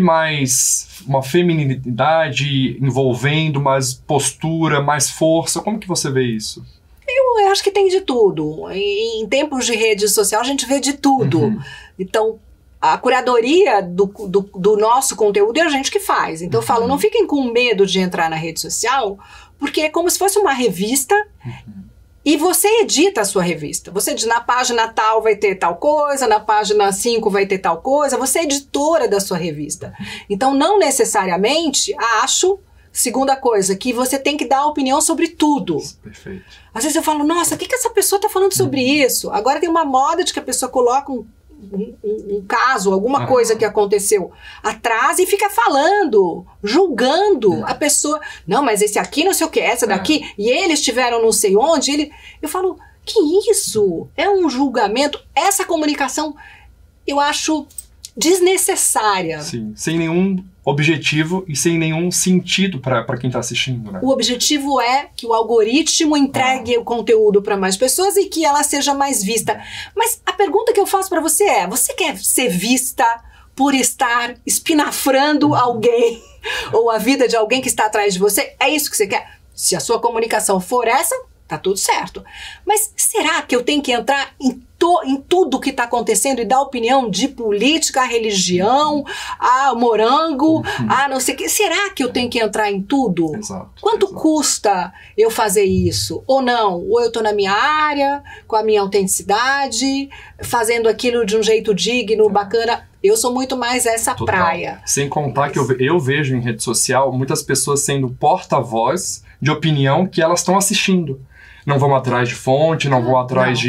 mais uma feminilidade envolvendo mais postura, mais força? Como que você vê isso? Eu acho que tem de tudo. Em tempos de rede social a gente vê de tudo. Então, a curadoria do nosso conteúdo é a gente que faz. Então eu falo, não fiquem com medo de entrar na rede social, porque é como se fosse uma revista e você edita a sua revista. Você diz, na página tal vai ter tal coisa, na página 5 vai ter tal coisa. Você é editora da sua revista. Então, não necessariamente, segunda coisa, que você tem que dar opinião sobre tudo. Perfeito. Às vezes eu falo, nossa, o que essa pessoa está falando sobre isso? Agora tem uma moda de que a pessoa coloca um caso, alguma coisa que aconteceu atrás e fica falando, julgando a pessoa. Não, mas esse aqui não sei o que, essa daqui, e eles tiveram não sei onde. Eu falo, que isso? É um julgamento? Essa comunicação eu acho desnecessária. Sim, sem nenhum objetivo e sem nenhum sentido para quem está assistindo, né? O objetivo é que o algoritmo entregue o conteúdo para mais pessoas e que ela seja mais vista. Mas a pergunta que eu faço para você é, você quer ser vista por estar espinafrando alguém ou a vida de alguém que está atrás de você? É isso que você quer? Se a sua comunicação for essa, tá tudo certo. Mas será que eu tenho que entrar em tudo que está acontecendo e dar opinião de política, religião, morango, não sei o que? Será que eu tenho que entrar em tudo? Exato. Quanto custa eu fazer isso? Ou não? Ou eu estou na minha área, com a minha autenticidade, fazendo aquilo de um jeito digno, bacana. Eu sou muito mais essa praia. Sem contar que eu vejo em rede social muitas pessoas sendo porta-voz de opinião que elas estão assistindo. Não vão atrás de fonte, não vão atrás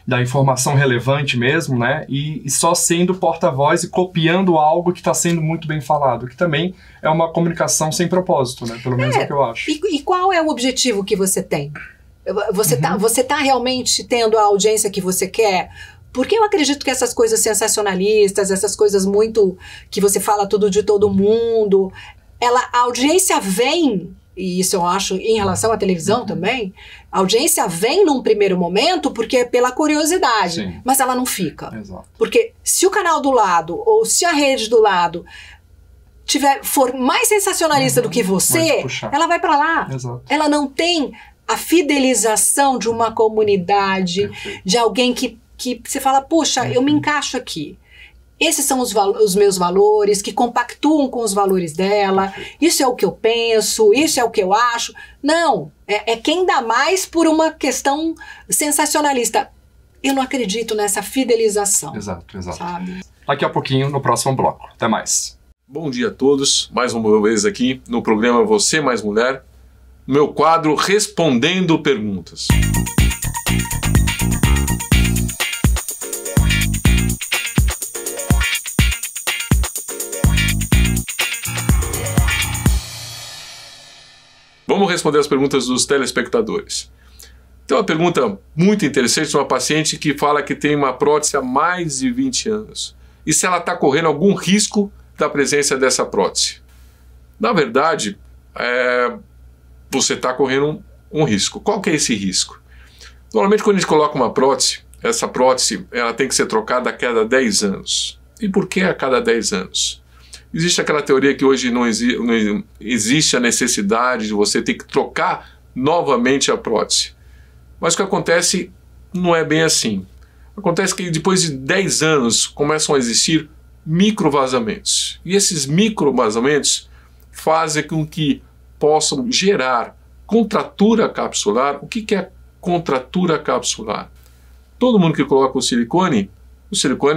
da informação relevante mesmo, né? E só sendo porta-voz e copiando algo que está sendo muito bem falado, que também é uma comunicação sem propósito, né? Pelo menos é o que eu acho. E qual é o objetivo que você tem? Você tá realmente tendo a audiência que você quer? Porque eu acredito que essas coisas sensacionalistas, essas coisas muito que você fala tudo de todo mundo, a audiência vem... E isso eu acho em relação à televisão também, a audiência vem num primeiro momento porque é pela curiosidade, mas ela não fica. Exato. Porque se o canal do lado ou se a rede do lado for mais sensacionalista do que você, ela vai para lá. Exato. Ela não tem a fidelização de uma comunidade, de alguém que você fala, puxa, eu me encaixo aqui. Esses são os meus valores, que compactuam com os valores dela. Isso é o que eu penso, isso é o que eu acho. Não, é quem dá mais por uma questão sensacionalista. Eu não acredito nessa fidelização. Exato. Sabe? Daqui a pouquinho, no próximo bloco. Até mais. Bom dia a todos, mais uma vez aqui no programa Você Mais Mulher, meu quadro Respondendo Perguntas. Vamos responder as perguntas dos telespectadores. Tem uma pergunta muito interessante de uma paciente que fala que tem uma prótese há mais de 20 anos. E se ela está correndo algum risco da presença dessa prótese? Na verdade, você está correndo um risco. Qual que é esse risco? Normalmente quando a gente coloca uma prótese, essa prótese ela tem que ser trocada a cada 10 anos. E por que a cada 10 anos? Existe aquela teoria que hoje não existe a necessidade de você ter que trocar novamente a prótese. Mas o que acontece não é bem assim. Acontece que depois de 10 anos começam a existir microvazamentos. E esses microvazamentos fazem com que possam gerar contratura capsular. O que é contratura capsular? Todo mundo que coloca o silicone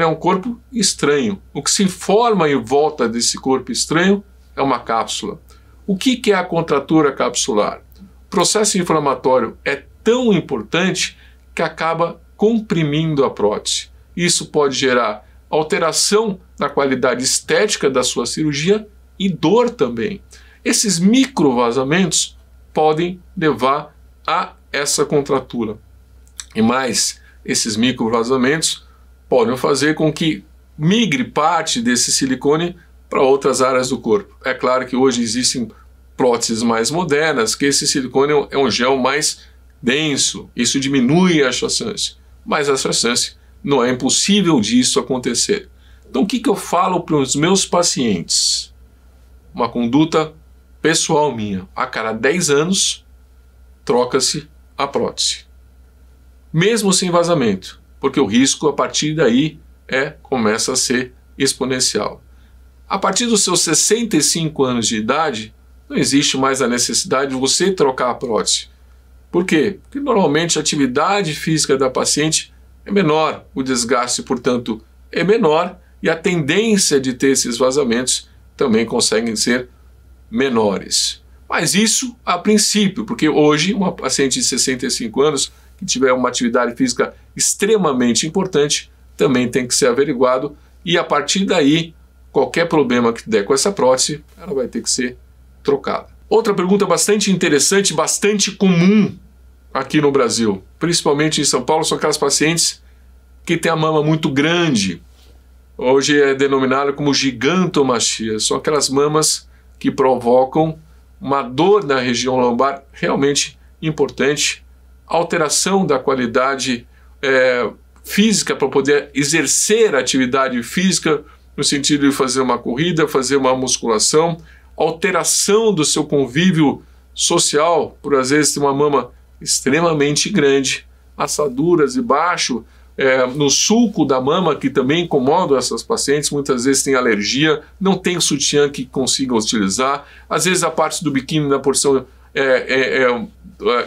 é um corpo estranho. O que se forma em volta desse corpo estranho é uma cápsula. O que é a contratura capsular? O processo inflamatório é tão importante que acaba comprimindo a prótese. Isso pode gerar alteração na qualidade estética da sua cirurgia e dor também. Esses microvazamentos podem levar a essa contratura. E mais, esses microvazamentos podem fazer com que migre parte desse silicone para outras áreas do corpo. É claro que hoje existem próteses mais modernas, que esse silicone é um gel mais denso, isso diminui a chance, mas essa chance não é impossível disso acontecer. Então o que eu falo para os meus pacientes? Uma conduta pessoal minha, a cada 10 anos troca-se a prótese, mesmo sem vazamento, porque o risco a partir daí começa a ser exponencial. A partir dos seus 65 anos de idade, não existe mais a necessidade de você trocar a prótese. Por quê? Porque normalmente a atividade física da paciente é menor, o desgaste, portanto, é menor e a tendência de ter esses vazamentos também conseguem ser menores. Mas isso a princípio, porque hoje uma paciente de 65 anos que tiver uma atividade física extremamente importante também tem que ser averiguado e a partir daí, qualquer problema que der com essa prótese, ela vai ter que ser trocada. Outra pergunta bastante interessante, bastante comum aqui no Brasil, principalmente em São Paulo, são aquelas pacientes que têm a mama muito grande. Hoje é denominada como gigantomastia. São aquelas mamas que provocam uma dor na região lombar realmente importante, alteração da qualidade física para poder exercer a atividade física no sentido de fazer uma corrida, fazer uma musculação, alteração do seu convívio social, por às vezes ter uma mama extremamente grande, assaduras embaixo, no sulco da mama que também incomodam essas pacientes, muitas vezes tem alergia, não tem sutiã que consiga utilizar, às vezes a parte do biquíni na porção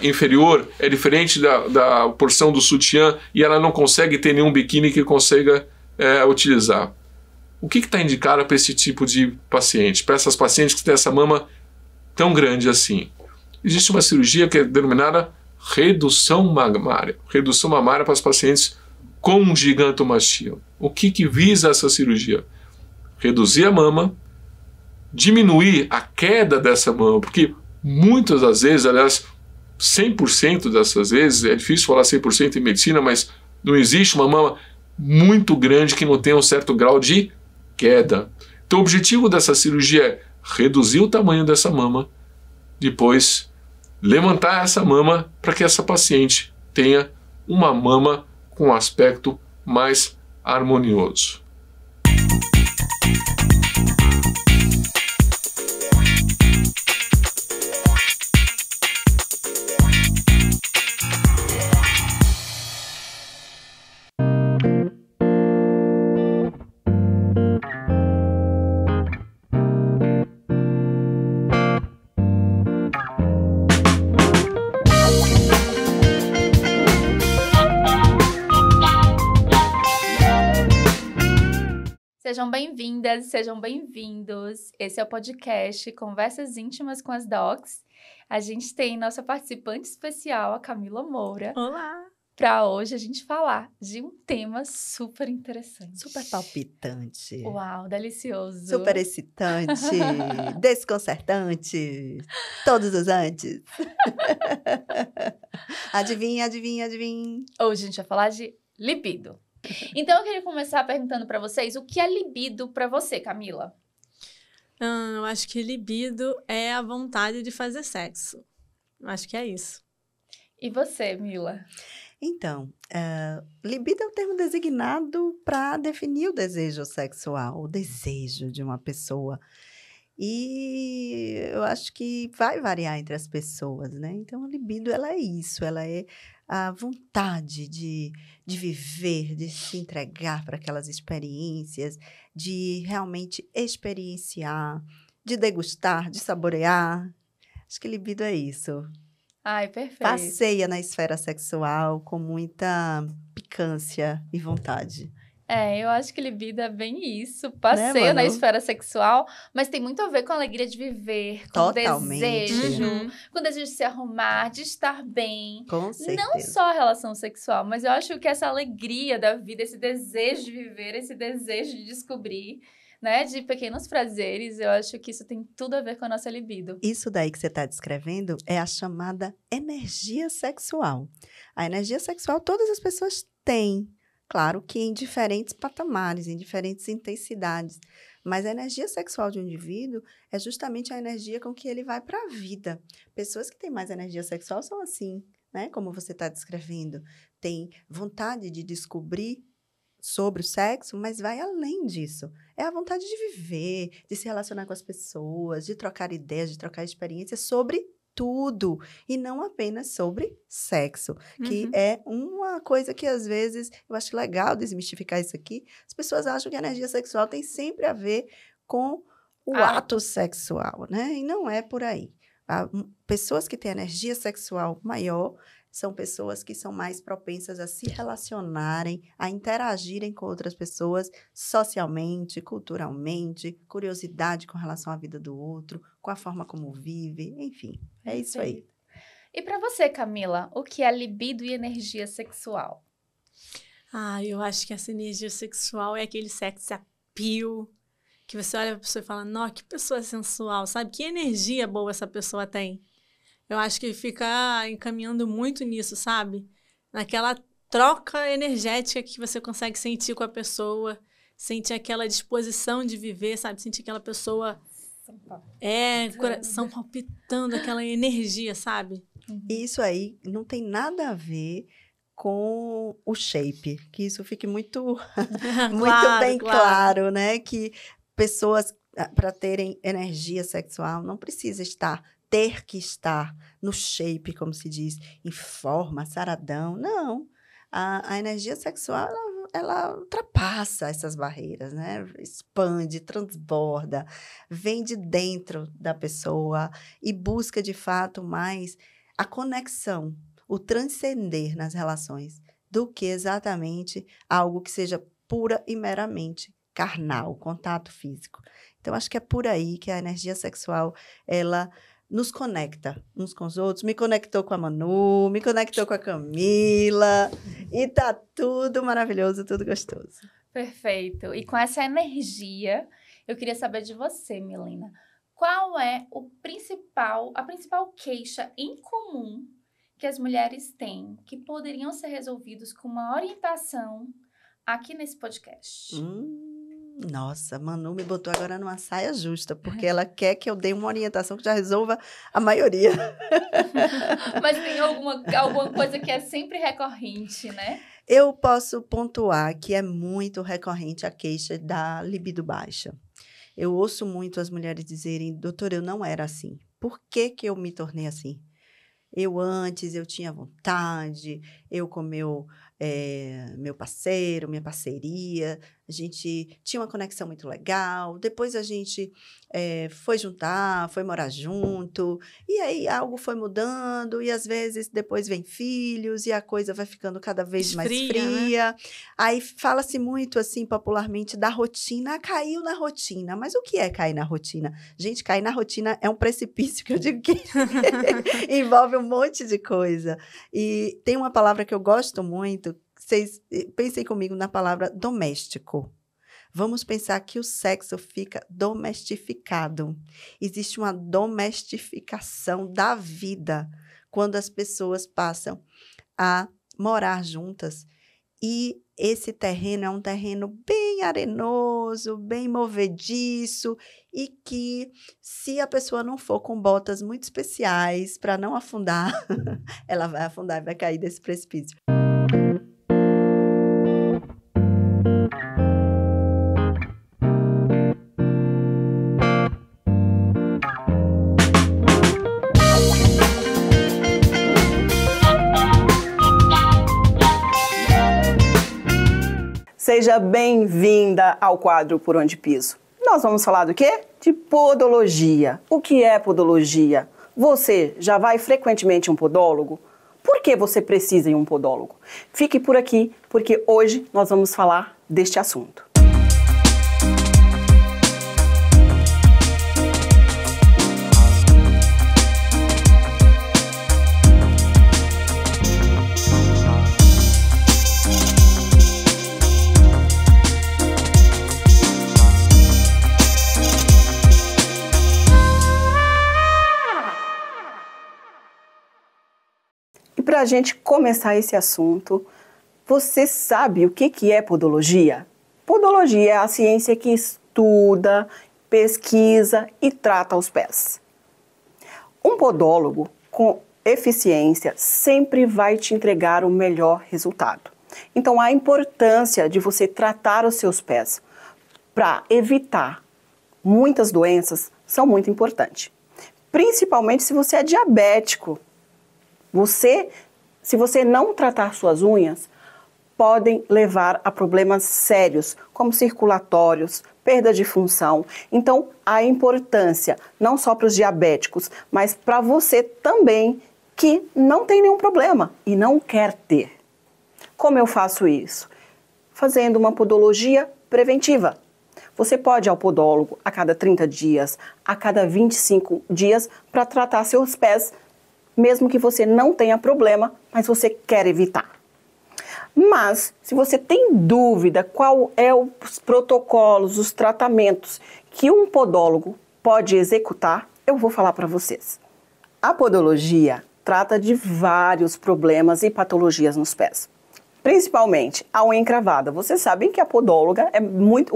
inferior é diferente da porção do sutiã e ela não consegue ter nenhum biquíni que consiga utilizar. O que está indicado para esse tipo de paciente? Para essas pacientes que têm essa mama tão grande assim? Existe uma cirurgia que é denominada redução mamária. Redução mamária para as pacientes com gigantomastia. O que visa essa cirurgia? Reduzir a mama, diminuir a queda dessa mama, porque muitas das vezes, aliás, 100% dessas vezes, é difícil falar 100% em medicina, mas não existe uma mama muito grande que não tenha um certo grau de queda. Então o objetivo dessa cirurgia é reduzir o tamanho dessa mama, depois levantar essa mama para que essa paciente tenha uma mama com um aspecto mais harmonioso. Sejam bem-vindas, sejam bem-vindos. Esse é o podcast Conversas Íntimas com as Docs. A gente tem nossa participante especial, a Camila Moura. Olá! Para hoje a gente falar de um tema super interessante. Super palpitante. Uau, delicioso. Super excitante, desconcertante, todos os antes. Adivinha, adivinha, adivinha. Hoje a gente vai falar de libido. Então eu queria começar perguntando para vocês, o que é libido para você, Camila? Eu acho que libido é a vontade de fazer sexo. Eu acho que é isso. E você, Mila? Então, libido é o termo designado para definir o desejo sexual, o desejo de uma pessoa. E eu acho que vai variar entre as pessoas, né? Então, a libido, ela é isso, ela é a vontade de viver, de se entregar para aquelas experiências, de realmente experienciar, de degustar, de saborear. Acho que libido é isso. Ai, perfeito. Passeia na esfera sexual com muita picância e vontade. Eu acho que libido é bem isso. Passeia na esfera sexual, mas tem muito a ver com a alegria de viver, com totalmente. Desejo, com desejo de se arrumar, de estar bem. Com certeza. Não só a relação sexual, mas eu acho que essa alegria da vida, esse desejo de viver, esse desejo de descobrir, né, de pequenos prazeres, eu acho que isso tem tudo a ver com a nossa libido. Isso daí que você está descrevendo é a chamada energia sexual. A energia sexual todas as pessoas têm. Claro que em diferentes patamares, em diferentes intensidades. Mas a energia sexual de um indivíduo é justamente a energia com que ele vai para a vida. Pessoas que têm mais energia sexual são assim, né? Como você está descrevendo. Tem vontade de descobrir sobre o sexo, mas vai além disso. É a vontade de viver, de se relacionar com as pessoas, de trocar ideias, de trocar experiências sobre tudo, e não apenas sobre sexo, que é uma coisa que às vezes, eu acho legal desmistificar isso aqui, as pessoas acham que a energia sexual tem sempre a ver com o ato sexual, né? E não é por aí. Pessoas que têm energia sexual maior são pessoas que são mais propensas a se relacionarem, a interagirem com outras pessoas socialmente, culturalmente, curiosidade com relação à vida do outro, com a forma como vive, enfim, é isso aí. E para você, Camila, o que é libido e energia sexual? Eu acho que essa energia sexual é aquele sex appeal, que você olha pra pessoa e fala, nossa, que pessoa sensual, sabe? Que energia boa essa pessoa tem. Eu acho que fica encaminhando muito nisso, sabe? Naquela troca energética que você consegue sentir com a pessoa, sentir aquela disposição de viver, sabe? Sentir aquela pessoa... coração palpitando, aquela energia, sabe? Isso aí não tem nada a ver com o shape, que isso fique muito, muito bem claro, né? Que pessoas, para terem energia sexual, não precisa ter que estar no shape, como se diz, em forma, saradão. Não. A energia sexual, ela ultrapassa essas barreiras, né? Expande, transborda, vem de dentro da pessoa e busca, de fato, mais a conexão, o transcender nas relações, do que exatamente algo que seja pura e meramente carnal, contato físico. Então, acho que é por aí que a energia sexual, ela nos conecta uns com os outros, me conectou com a Manu, me conectou com a Camila, e tá tudo maravilhoso, tudo gostoso. Perfeito. E com essa energia, eu queria saber de você, Milena, qual é a principal queixa em comum que as mulheres têm, que poderiam ser resolvidos com uma orientação aqui nesse podcast? Nossa, Manu me botou agora numa saia justa, porque ela quer que eu dê uma orientação que já resolva a maioria. Mas tem alguma coisa que é sempre recorrente, né? Eu posso pontuar que é muito recorrente a queixa da libido baixa. Eu ouço muito as mulheres dizerem, doutor, eu não era assim. Por que que eu me tornei assim? Antes eu tinha vontade, eu com meu meu parceiro, minha parceria, a gente tinha uma conexão muito legal, depois a gente foi juntar, foi morar junto, e aí algo foi mudando, e às vezes depois vem filhos, e a coisa vai ficando cada vez mais fria. Né? Aí fala-se muito, assim, popularmente, da rotina, caiu na rotina. Mas o que é cair na rotina? Gente, cair na rotina é um precipício, que eu digo que envolve um monte de coisa. E tem uma palavra que eu gosto muito, vocês pensem comigo na palavra doméstico. Vamos pensar que o sexo fica domestificado. Existe uma domestificação da vida quando as pessoas passam a morar juntas. E esse terreno é um terreno bem arenoso, bem movediço, e que, se a pessoa não for com botas muito especiais para não afundar, ela vai afundar e vai cair desse precipício. Seja bem-vinda ao quadro Por Onde Piso. Nós vamos falar do quê? De podologia. O que é podologia? Você já vai frequentemente a um podólogo? Por que você precisa ir a um podólogo? Fique por aqui, porque hoje nós vamos falar deste assunto. Para a gente começar esse assunto, você sabe o que é podologia? Podologia é a ciência que estuda, pesquisa e trata os pés. Um podólogo com eficiência sempre vai te entregar o melhor resultado. Então, a importância de você tratar os seus pés para evitar muitas doenças são muito importantes. Principalmente se você é diabético. Se você não tratar suas unhas, podem levar a problemas sérios, como circulatórios, perda de função. Então, a importância, não só para os diabéticos, mas para você também, que não tem nenhum problema e não quer ter. Como eu faço isso? Fazendo uma podologia preventiva. Você pode ir ao podólogo a cada 30 dias, a cada 25 dias, para tratar seus pés, mesmo que você não tenha problema, mas você quer evitar. Mas, se você tem dúvida qual é os protocolos, os tratamentos que um podólogo pode executar, eu vou falar para vocês. A podologia trata de vários problemas e patologias nos pés. Principalmente a unha encravada. Vocês sabem que o podólogo é muito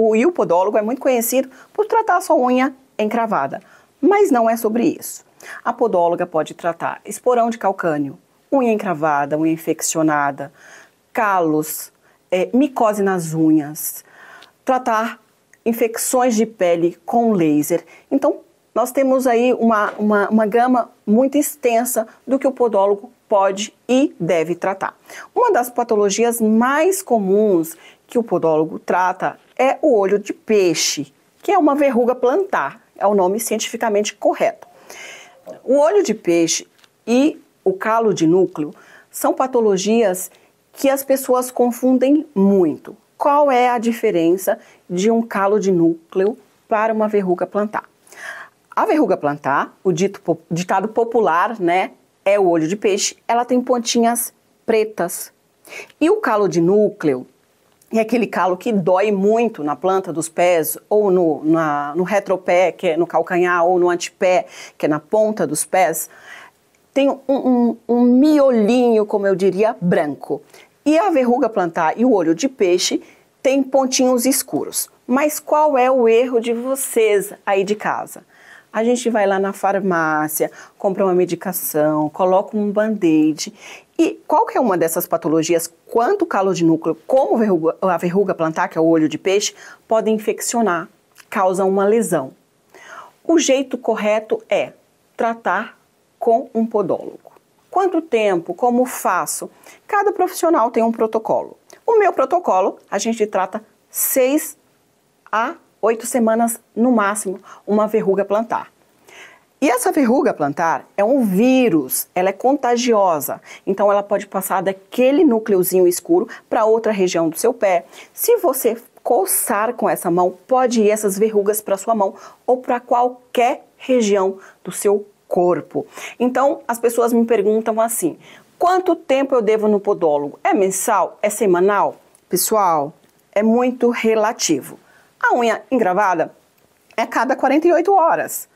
conhecido por tratar a sua unha encravada. Mas não é sobre isso. A podóloga pode tratar esporão de calcânio, unha encravada, unha infeccionada, calos, micose nas unhas, tratar infecções de pele com laser. Então, nós temos aí uma gama muito extensa do que o podólogo pode e deve tratar. Uma das patologias mais comuns que o podólogo trata é o olho de peixe, que é uma verruga plantar, é o nome cientificamente correto. O olho de peixe e o calo de núcleo são patologias que as pessoas confundem muito. Qual é a diferença de um calo de núcleo para uma verruga plantar? A verruga plantar, o ditado popular, né, é o olho de peixe, ela tem pontinhas pretas. E o calo de núcleo é aquele calo que dói muito na planta dos pés, ou no retropé, que é no calcanhar, ou no antepé, que é na ponta dos pés. Tem um miolinho, como eu diria, branco. E a verruga plantar e o olho de peixe tem pontinhos escuros. Mas qual é o erro de vocês aí de casa? A gente vai lá na farmácia, compra uma medicação, coloca um band-aid. E qualquer uma dessas patologias, quanto o calo de núcleo, como a verruga plantar, que é o olho de peixe, podem infeccionar, causam uma lesão. O jeito correto é tratar com um podólogo. Quanto tempo? Como faço? Cada profissional tem um protocolo. O meu protocolo, a gente trata 6 a 8 semanas no máximo, uma verruga plantar. E essa verruga plantar é um vírus, ela é contagiosa, então ela pode passar daquele núcleozinho escuro para outra região do seu pé. Se você coçar com essa mão, pode ir essas verrugas para sua mão ou para qualquer região do seu corpo. Então, as pessoas me perguntam assim, quanto tempo eu devo no podólogo? É mensal? É semanal? Pessoal, é muito relativo. A unha engravada é cada 48 horas.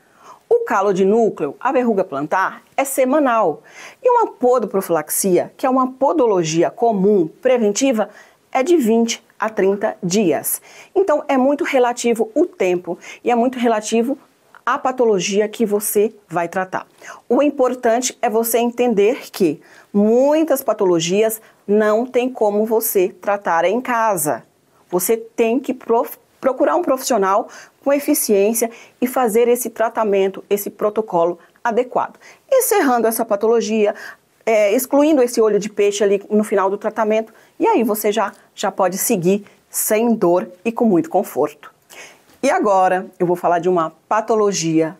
O calo de núcleo, a verruga plantar, é semanal. E uma podoprofilaxia, que é uma podologia comum, preventiva, é de 20 a 30 dias. Então, é muito relativo o tempo e é muito relativo a patologia que você vai tratar. O importante é você entender que muitas patologias não tem como você tratar em casa. Você tem que procurar um profissional com eficiência e fazer esse tratamento, esse protocolo adequado. Encerrando essa patologia, excluindo esse olho de peixe ali no final do tratamento, e aí você já pode seguir sem dor e com muito conforto. E agora eu vou falar de uma patologia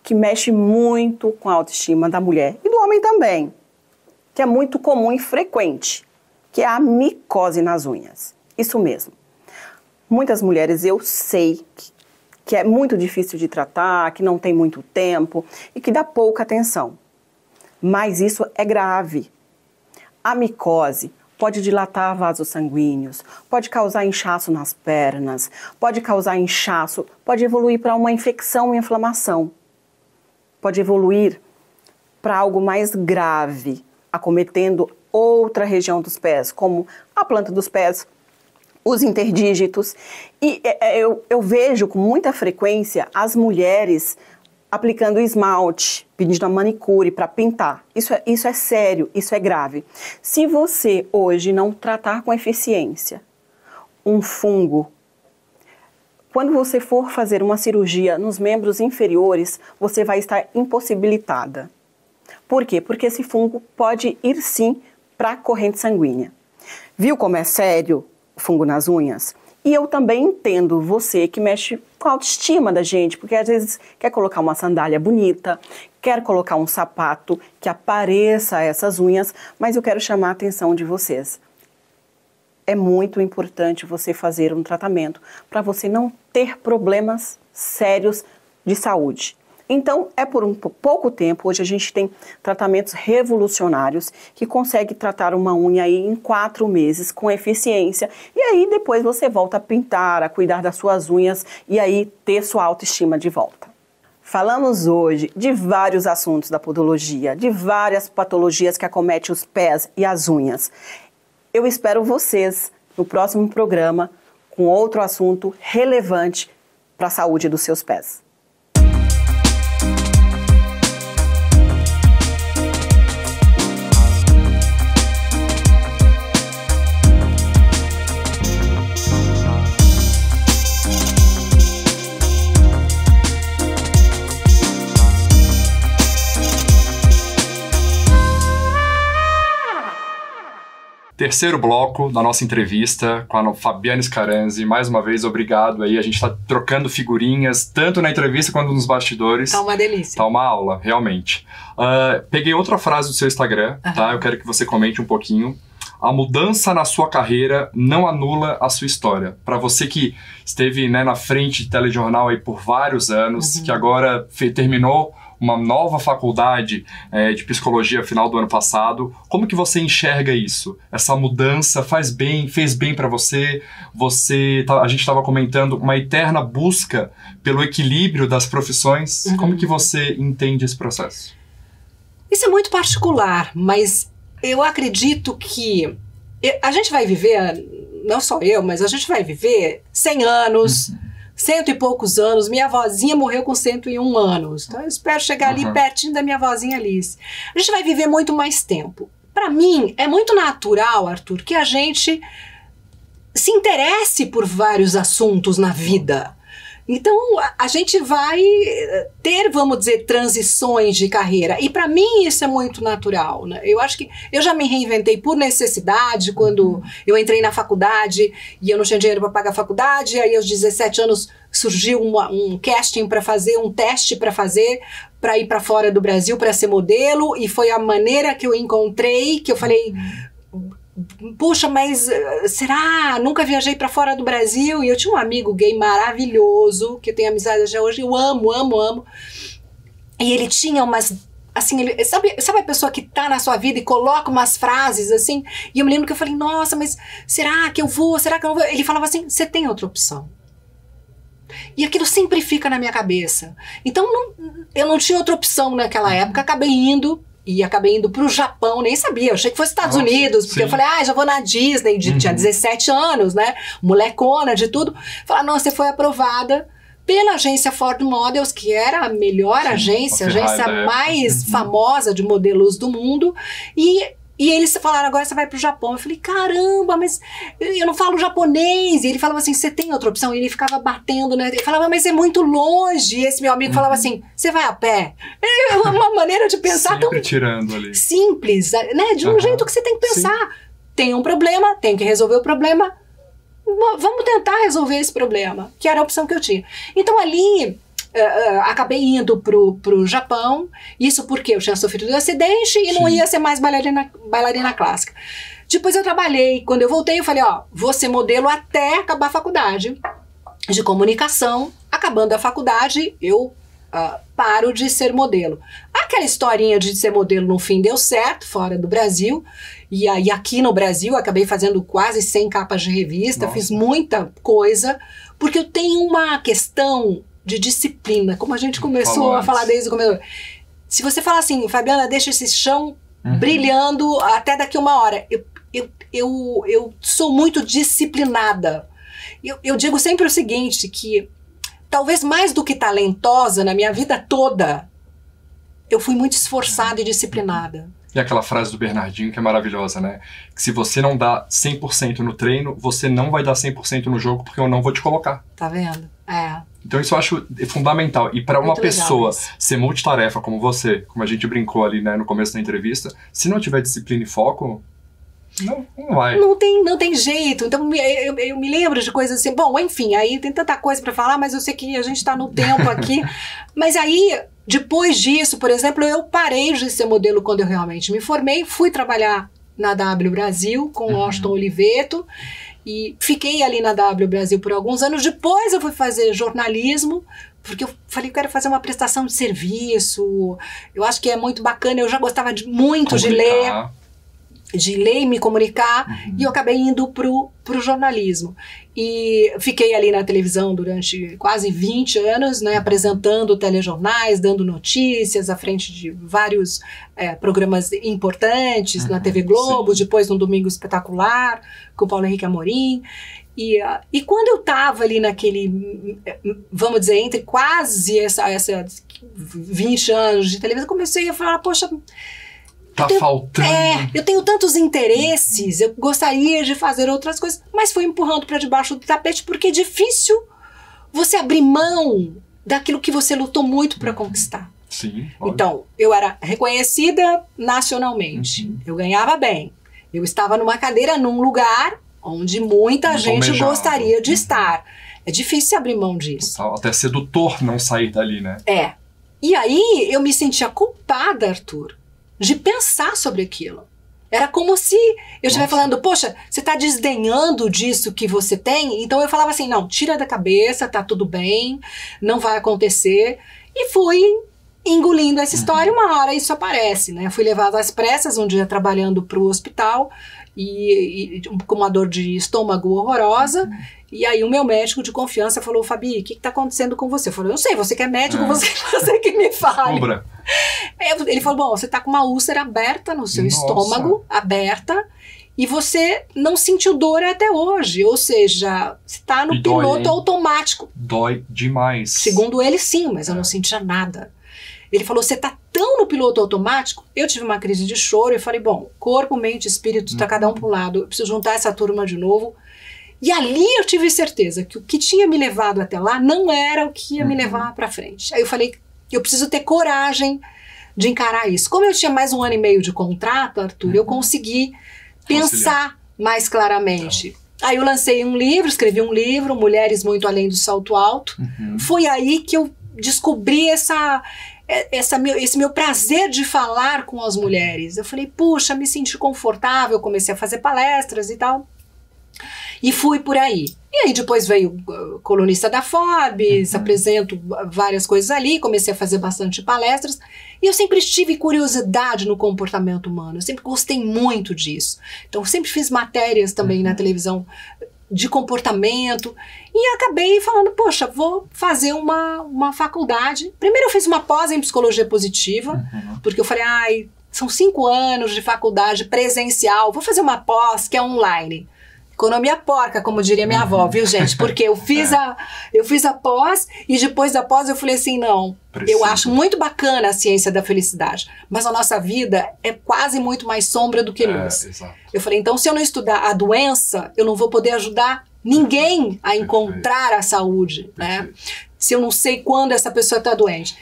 que mexe muito com a autoestima da mulher e do homem também, que é muito comum e frequente, que é a micose nas unhas. Isso mesmo. Muitas mulheres eu sei que é muito difícil de tratar, que não tem muito tempo e que dá pouca atenção. Mas isso é grave. A micose pode dilatar vasos sanguíneos, pode causar inchaço nas pernas, pode causar inchaço, pode evoluir para uma infecção e inflamação. Pode evoluir para algo mais grave, acometendo outra região dos pés, como a planta dos pés, os interdígitos. E eu vejo com muita frequência as mulheres aplicando esmalte, pedindo a manicure para pintar. Isso é sério, isso é grave. Se você hoje não tratar com eficiência um fungo, quando você for fazer uma cirurgia nos membros inferiores, você vai estar impossibilitada. Por quê? Porque esse fungo pode ir sim para a corrente sanguínea. Viu como é sério o fungo nas unhas? E eu também entendo você que mexe com a autoestima da gente, porque às vezes quer colocar uma sandália bonita, quer colocar um sapato que apareça essas unhas, mas eu quero chamar a atenção de vocês. É muito importante você fazer um tratamento para você não ter problemas sérios de saúde. Então, é por um pouco tempo, hoje a gente tem tratamentos revolucionários que conseguem tratar uma unha aí em 4 meses com eficiência. E aí depois você volta a pintar, a cuidar das suas unhas e aí ter sua autoestima de volta. Falamos hoje de vários assuntos da podologia, de várias patologias que acometem os pés e as unhas. Eu espero vocês no próximo programa com outro assunto relevante para a saúde dos seus pés. Terceiro bloco da nossa entrevista com a Fabiane Scaranzi. Mais uma vez, obrigado aí. A gente tá trocando figurinhas, tanto na entrevista quanto nos bastidores. Tá uma delícia. Tá uma aula, realmente. Peguei outra frase do seu Instagram, tá? Eu quero que você comente um pouquinho. A mudança na sua carreira não anula a sua história. Para você que esteve, né, na frente de telejornal aí por vários anos, que agora terminou uma nova faculdade de psicologia final do ano passado, como que você enxerga isso? Essa mudança fez bem para você? A gente estava comentando uma eterna busca pelo equilíbrio das profissões. Como que você entende esse processo? Isso é muito particular, mas eu acredito que a gente vai viver, não só eu, mas a gente vai viver 100 anos, 100 e poucos anos. Minha avózinha morreu com 101 anos. Então eu espero chegar ali pertinho da minha avózinha Alice. A gente vai viver muito mais tempo. Para mim, é muito natural, Arthur, que a gente se interesse por vários assuntos na vida. Então, a gente vai ter, vamos dizer, transições de carreira. E para mim isso é muito natural, né? Eu acho que eu já me reinventei por necessidade, quando eu entrei na faculdade e eu não tinha dinheiro para pagar a faculdade, aí aos 17 anos surgiu um casting para fazer, um teste para ir para fora do Brasil para ser modelo, e foi a maneira que eu encontrei, que eu falei... Puxa, mas será? Nunca viajei para fora do Brasil. E eu tinha um amigo gay maravilhoso, que eu tenho amizade até hoje, eu amo. E ele tinha umas, assim, sabe a pessoa que tá na sua vida e coloca umas frases assim? E eu me lembro que eu falei, nossa, mas será que eu vou? Será que eu não vou? Ele falava assim, você tem outra opção. E aquilo sempre fica na minha cabeça. Então eu não tinha outra opção naquela época, acabei indo pro Japão, nem sabia, eu achei que fosse Estados Unidos, porque eu falei, já vou na Disney, tinha 17 anos, né, molecona de tudo. Falei, não, você foi aprovada pela agência Ford Models, que era a melhor agência, a agência mais famosa de modelos do mundo, e eles falaram, agora você vai pro Japão. Eu falei, caramba, mas eu não falo japonês. E ele falava assim, você tem outra opção? E ele ficava batendo, né? Ele falava, mas é muito longe. E esse meu amigo falava assim, você vai a pé? É uma maneira de pensar sempre tão tirando ali. Simples, né? De um jeito que você tem que pensar. Tem um problema, tem que resolver o problema. Vamos tentar resolver esse problema, que era a opção que eu tinha. Então ali... acabei indo pro Japão, isso porque eu tinha sofrido um acidente e não ia ser mais bailarina clássica. Depois eu trabalhei, quando eu voltei eu falei, vou ser modelo até acabar a faculdade de comunicação. Acabando a faculdade eu paro de ser modelo. Aquela historinha de ser modelo no fim deu certo fora do Brasil, e aí aqui no Brasil eu acabei fazendo quase 100 capas de revista. Nossa. Fiz muita coisa, porque eu tenho uma questão de disciplina, como a gente começou a falar desde o começo. Se você falar assim, Fabiana, deixa esse chão brilhando até daqui uma hora. Eu sou muito disciplinada. Eu digo sempre o seguinte, que talvez mais do que talentosa na minha vida toda, eu fui muito esforçada e disciplinada. E aquela frase do Bernardinho que é maravilhosa, né? Que se você não dá 100% no treino, você não vai dar 100% no jogo, porque eu não vou te colocar. Tá vendo? Então isso eu acho fundamental. E para uma pessoa ser multitarefa como você, como a gente brincou ali, né, no começo da entrevista, se não tiver disciplina e foco, não vai. Não tem jeito. Então eu me lembro de coisas assim. Bom, enfim, aí tem tanta coisa para falar, mas eu sei que a gente tá no tempo aqui. Mas aí, depois disso, por exemplo, eu parei de ser modelo quando eu realmente me formei, fui trabalhar na W Brasil com o Austin Oliveto. E fiquei ali na W Brasil por alguns anos. Depois eu fui fazer jornalismo, porque eu falei que eu quero fazer uma prestação de serviço. Eu acho que é muito bacana. Eu já gostava muito de ler e me comunicar. E eu acabei indo pro jornalismo. E fiquei ali na televisão durante quase 20 anos, né, apresentando telejornais, dando notícias à frente de vários programas importantes na TV Globo, depois no Domingo Espetacular, com o Paulo Henrique Amorim. E quando eu estava ali naquele, vamos dizer, entre quase essa 20 anos de televisão, comecei a falar, poxa... Tá faltando. Eu tenho tantos interesses, eu gostaria de fazer outras coisas, mas fui empurrando para debaixo do tapete, porque é difícil você abrir mão daquilo que você lutou muito para conquistar. Sim. Então, eu era reconhecida nacionalmente, eu ganhava bem, eu estava numa cadeira num lugar onde muita gente gostaria de estar. É difícil abrir mão disso. Até sedutor não sair dali, né? E aí eu me sentia culpada, Arthur, de pensar sobre aquilo. Era como se eu estivesse falando, poxa, você está desdenhando disso que você tem? Então eu falava assim, não, tira da cabeça, tá tudo bem, não vai acontecer. E fui engolindo essa história, uma hora isso aparece, né? Fui levada às pressas um dia trabalhando para o hospital e com uma dor de estômago horrorosa. E aí o meu médico de confiança falou, Fabi, o que está acontecendo com você? Eu falei, eu sei, você que é médico, você que me fale. Ele falou, bom, você está com uma úlcera aberta no seu estômago, aberta, e você não sentiu dor até hoje. Ou seja, você está no piloto automático. Dói demais. Segundo ele, sim, mas eu não sentia nada. Ele falou, você está tão no piloto automático. Eu tive uma crise de choro e falei, bom, corpo, mente, espírito, está cada um para um lado. Eu preciso juntar essa turma de novo. E ali eu tive certeza que o que tinha me levado até lá não era o que ia me levar para frente. Aí eu falei, eu preciso ter coragem de encarar isso. Como eu tinha mais 1 ano e meio de contrato, Arthur, eu consegui pensar mais claramente. Aí eu lancei um livro, escrevi um livro, Mulheres Muito Além do Salto Alto. Foi aí que eu descobri esse meu prazer de falar com as mulheres. Eu falei, puxa, me senti confortável, comecei a fazer palestras e tal. E fui por aí. E aí depois veio colunista da Forbes, apresento várias coisas ali, comecei a fazer bastante palestras. E eu sempre tive curiosidade no comportamento humano, eu sempre gostei muito disso. Então eu sempre fiz matérias também na televisão de comportamento. E acabei falando, poxa, vou fazer uma faculdade. Primeiro eu fiz uma pós em psicologia positiva, porque eu falei, ai, são 5 anos de faculdade presencial, vou fazer uma pós que é online. Economia porca, como diria minha avó, viu, gente? Porque eu fiz a pós e depois da pós eu falei assim, não, eu acho muito bacana a ciência da felicidade, mas a nossa vida é quase muito mais sombra do que luz. Exato. Eu falei, então se eu não estudar a doença, eu não vou poder ajudar ninguém a encontrar a saúde, né? Se eu não sei quando essa pessoa está doente.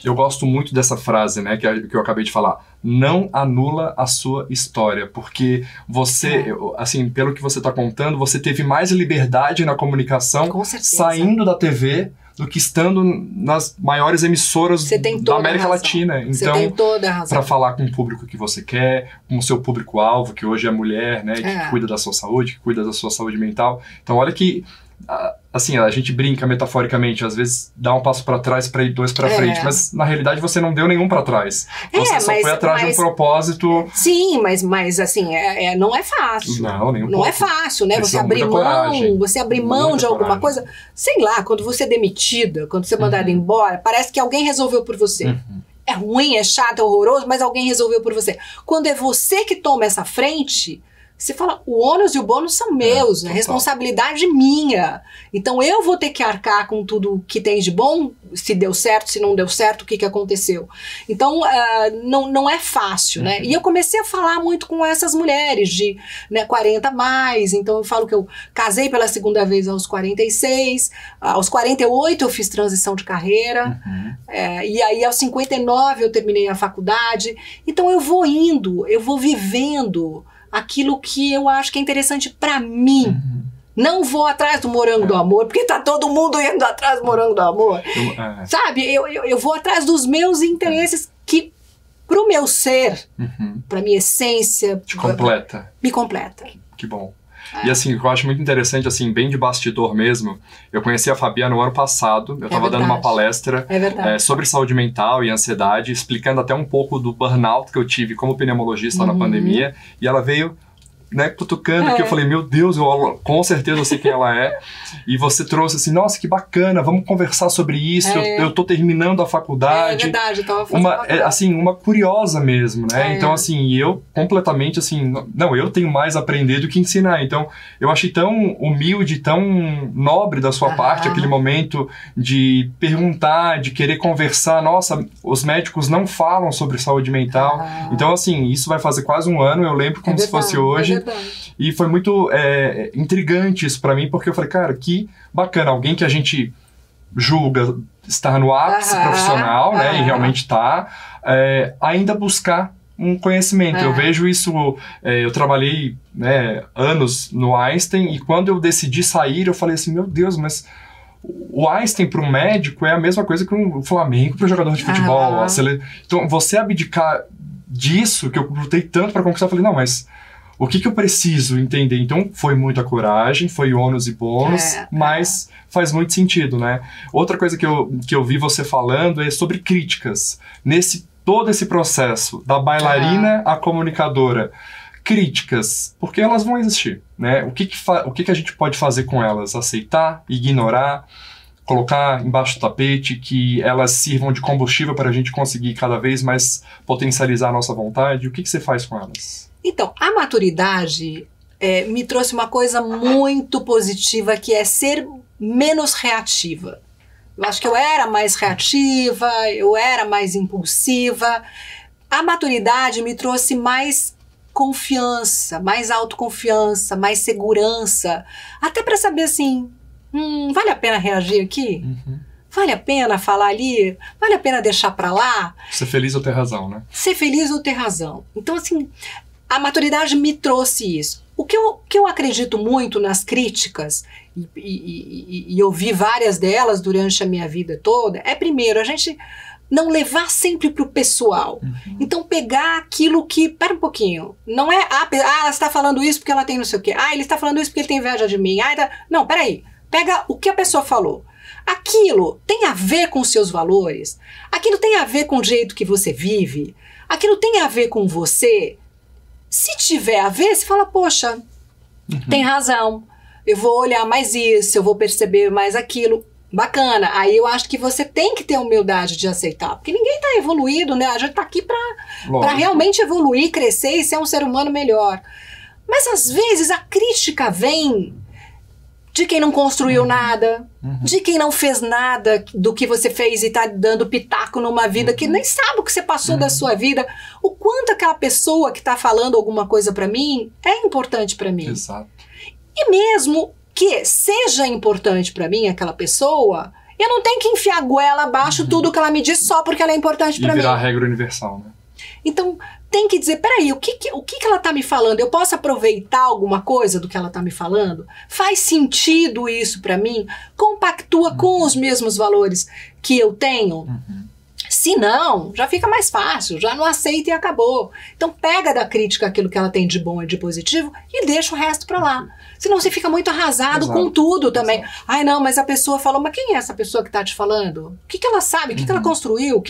Eu gosto muito dessa frase, né, que eu acabei de falar. Não anula a sua história, porque você, assim, pelo que você está contando, você teve mais liberdade na comunicação saindo da TV do que estando nas maiores emissoras da América Latina. Então, para falar com o público que você quer, com o seu público-alvo, que hoje é mulher, né, que cuida da sua saúde, que cuida da sua saúde mental. Então, olha que, assim, a gente brinca metaforicamente, às vezes dá um passo para trás para ir 2 para frente, mas na realidade você não deu nenhum para trás. Você só foi atrás de um propósito. Sim, mas assim, não é fácil. Não é fácil, né? Você abrir mão de alguma coisa. Sei lá, quando você é demitida, quando você é mandada embora, parece que alguém resolveu por você. É ruim, é chato, é horroroso, mas alguém resolveu por você. Quando é você que toma essa frente, você fala, o ônus e o bônus são meus, é responsabilidade minha. Então eu vou ter que arcar com tudo que tem de bom, se deu certo, se não deu certo, o que aconteceu. Então não é fácil, né? E eu comecei a falar muito com essas mulheres de 40 a mais, então eu falo que eu casei pela 2ª vez aos 46, aos 48 eu fiz transição de carreira, e aí aos 59 eu terminei a faculdade. Então eu vou indo, eu vou vivendo aquilo que eu acho que é interessante pra mim. Não vou atrás do morango do amor, porque tá todo mundo indo atrás do morango do amor. Sabe, eu vou atrás dos meus interesses que, pro meu ser, pra minha essência... Me completa. Que bom. E assim, o que eu acho muito interessante, assim, bem de bastidor mesmo, eu conheci a Fabiana no ano passado, eu estava dando uma palestra sobre saúde mental e ansiedade, explicando até um pouco do burnout que eu tive como pneumologista na pandemia, e ela veio, né, cutucando, que eu falei, meu Deus, eu com certeza sei quem ela é, e você trouxe assim, nossa, que bacana, vamos conversar sobre isso, eu tô terminando a faculdade. É verdade, eu tava fazendo assim, uma curiosa mesmo, né, então assim, eu completamente assim, eu tenho mais a aprender do que ensinar, então eu achei tão humilde, tão nobre da sua parte, aquele momento de perguntar, de querer conversar, nossa, os médicos não falam sobre saúde mental, então assim, isso vai fazer quase 1 ano, eu lembro como se fosse hoje. E foi muito intrigante isso pra mim, porque eu falei, cara, que bacana, alguém que a gente julga estar no ápice profissional, né, e realmente tá, ainda buscar um conhecimento. Eu vejo isso, eu trabalhei, né, anos no Einstein, e quando eu decidi sair, eu falei assim, meu Deus, mas o Einstein para um médico é a mesma coisa que o Flamengo para o jogador de futebol. Então, você abdicar disso, que eu lutei tanto para conquistar, eu falei, não, mas o que eu preciso entender? Então, foi muita coragem, foi ônus e bônus, mas faz muito sentido, né? Outra coisa que eu vi você falando é sobre críticas. Todo esse processo, da bailarina à comunicadora, críticas, porque elas vão existir, né? O que a gente pode fazer com elas? Aceitar, ignorar, colocar embaixo do tapete, que elas sirvam de combustível para a gente conseguir cada vez mais potencializar a nossa vontade? O que você faz com elas? Então, a maturidade me trouxe uma coisa muito positiva, que é ser menos reativa. Eu acho que eu era mais reativa, eu era mais impulsiva. A maturidade me trouxe mais confiança, mais segurança, até para saber assim, vale a pena reagir aqui? Vale a pena falar ali? Vale a pena deixar para lá? Ser feliz ou ter razão, né? Ser feliz ou ter razão. Então, assim, a maturidade me trouxe isso. O que eu acredito muito nas críticas, e eu vi várias delas durante a minha vida toda, é primeiro, a gente não levar sempre pro pessoal. Então, pegar aquilo que... Pera um pouquinho. Não é... ela está falando isso porque ela tem não sei o quê. Ele está falando isso porque ele tem inveja de mim. Não, peraí. Pega o que a pessoa falou. Aquilo tem a ver com os seus valores? Aquilo tem a ver com o jeito que você vive? Aquilo tem a ver com você? Se tiver a ver, você fala, poxa, tem razão. Eu vou olhar mais isso, eu vou perceber mais aquilo. Bacana. Aí eu acho que você tem que ter humildade de aceitar. Porque ninguém está evoluído, né? A gente está aqui para realmente evoluir, crescer e ser um ser humano melhor. Mas às vezes a crítica vem de quem não construiu nada, de quem não fez nada do que você fez e está dando pitaco numa vida que nem sabe o que você passou da sua vida. O quanto aquela pessoa que está falando alguma coisa para mim é importante para mim. Exato. E mesmo que seja importante para mim aquela pessoa, eu não tenho que enfiar a goela abaixo tudo que ela me diz só porque ela é importante para mim. E virar a regra universal, né? Então, tem que dizer, peraí, o que ela tá me falando? Eu posso aproveitar alguma coisa do que ela tá me falando? Faz sentido isso para mim? Compactua com os mesmos valores que eu tenho? Se não, já fica mais fácil, já não aceita e acabou. Então pega da crítica aquilo que ela tem de bom e de positivo e deixa o resto pra lá. Senão você fica muito arrasado com tudo também. Ai não, mas a pessoa falou, mas quem é essa pessoa que tá te falando? O que ela sabe? O que ela construiu?